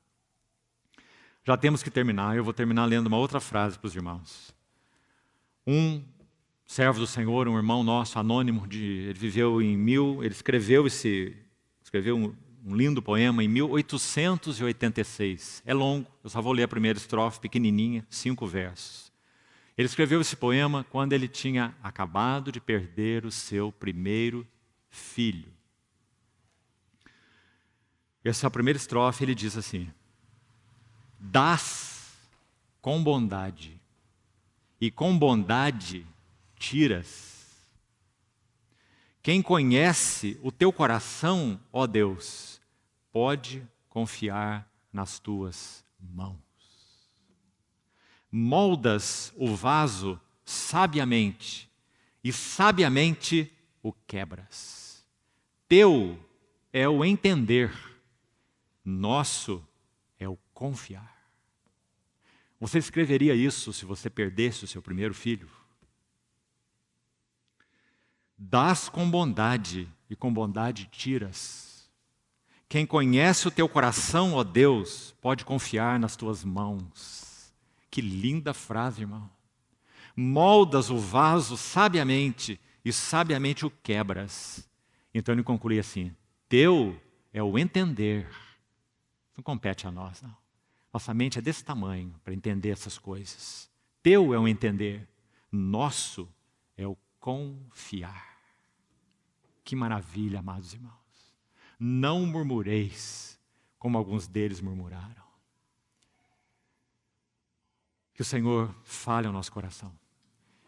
Já temos que terminar. Eu vou terminar lendo uma outra frase para os irmãos. Um servo do Senhor, um irmão nosso, anônimo, ele escreveu um lindo poema em 1886. É longo, eu só vou ler a primeira estrofe, pequenininha, 5 versos. Ele escreveu esse poema quando ele tinha acabado de perder o seu primeiro filho. Essa é a primeira estrofe, ele diz assim: dás com bondade, e com bondade tiras. Quem conhece o teu coração, ó Deus, pode confiar nas tuas mãos. Moldas o vaso sabiamente, e sabiamente o quebras. Teu é o entender, nosso é o confiar. Você escreveria isso se você perdesse o seu primeiro filho? Dás com bondade, e com bondade tiras. Quem conhece o teu coração, ó Deus, pode confiar nas tuas mãos. Que linda frase, irmão. Moldas o vaso sabiamente, e sabiamente o quebras. Então ele conclui assim: teu é o entender. Não compete a nós, não. Nossa mente é desse tamanho para entender essas coisas. Teu é o entender, nosso é o confiar. Que maravilha, amados irmãos. Não murmureis, como alguns deles murmuraram. Que o Senhor fale ao nosso coração.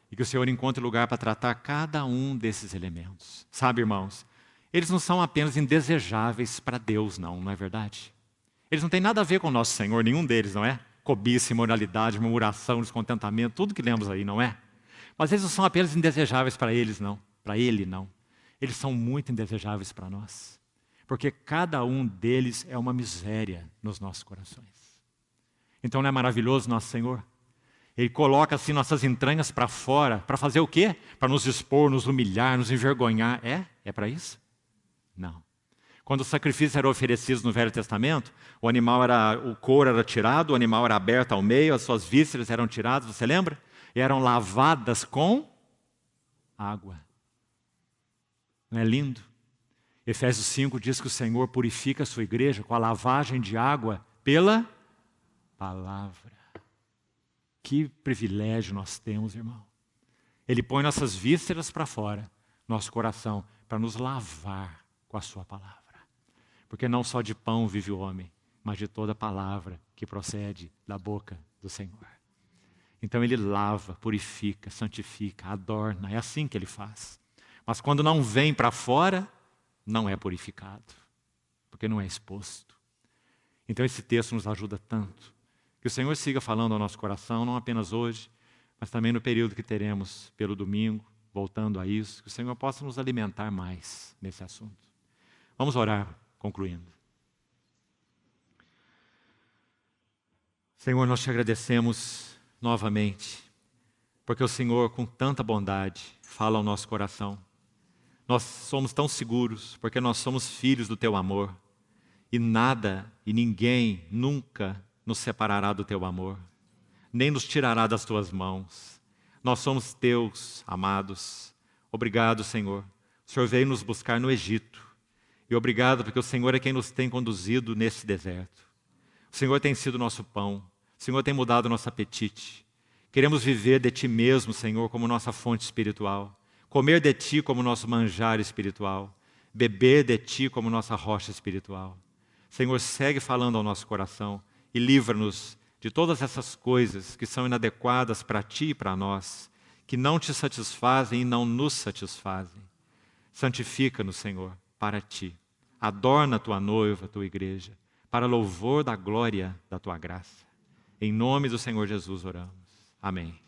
E que o Senhor encontre lugar para tratar cada um desses elementos. Sabe, irmãos, eles não são apenas indesejáveis para Deus, não é verdade? Eles não têm nada a ver com o nosso Senhor, nenhum deles, não é? Cobiça, imoralidade, murmuração, descontentamento, tudo que lemos aí, não é? Mas eles não são apenas indesejáveis para eles, não. Para Ele, não. Eles são muito indesejáveis para nós. Porque cada um deles é uma miséria nos nossos corações. Então não é maravilhoso nosso Senhor? Ele coloca assim nossas entranhas para fora, para fazer o quê? Para nos expor, nos humilhar, nos envergonhar. É para isso? Não. Quando o sacrifício era oferecido no Velho Testamento, o couro era tirado, o animal era aberto ao meio, as suas vísceras eram tiradas, você lembra? E eram lavadas com água. Não é lindo? Efésios 5 diz que o Senhor purifica a sua igreja com a lavagem de água pela palavra. Que privilégio nós temos, irmão. Ele põe nossas vísceras para fora, nosso coração, para nos lavar com a sua palavra. Porque não só de pão vive o homem, mas de toda palavra que procede da boca do Senhor. Então Ele lava, purifica, santifica, adorna, é assim que Ele faz. Mas quando não vem para fora, não é purificado, porque não é exposto. Então esse texto nos ajuda tanto. Que o Senhor siga falando ao nosso coração, não apenas hoje, mas também no período que teremos pelo domingo, voltando a isso, que o Senhor possa nos alimentar mais nesse assunto. Vamos orar, concluindo. Senhor, nós te agradecemos novamente, porque o Senhor, com tanta bondade, fala ao nosso coração. Nós somos tão seguros, porque nós somos filhos do teu amor, e nada e ninguém nunca nos separará do teu amor, nem nos tirará das tuas mãos. Nós somos teus, amados. Obrigado, Senhor. O Senhor veio nos buscar no Egito. E obrigado porque o Senhor é quem nos tem conduzido nesse deserto. O Senhor tem sido nosso pão. O Senhor tem mudado nosso apetite. Queremos viver de Ti mesmo, Senhor, como nossa fonte espiritual. comer de Ti como nosso manjar espiritual, beber de Ti como nossa rocha espiritual. Senhor, segue falando ao nosso coração e livra-nos de todas essas coisas que são inadequadas para Ti e para nós, que não Te satisfazem e não nos satisfazem. Santifica-nos, Senhor, para Ti. Adorna a Tua noiva, a Tua igreja, para louvor da glória da Tua graça. Em nome do Senhor Jesus oramos. Amém.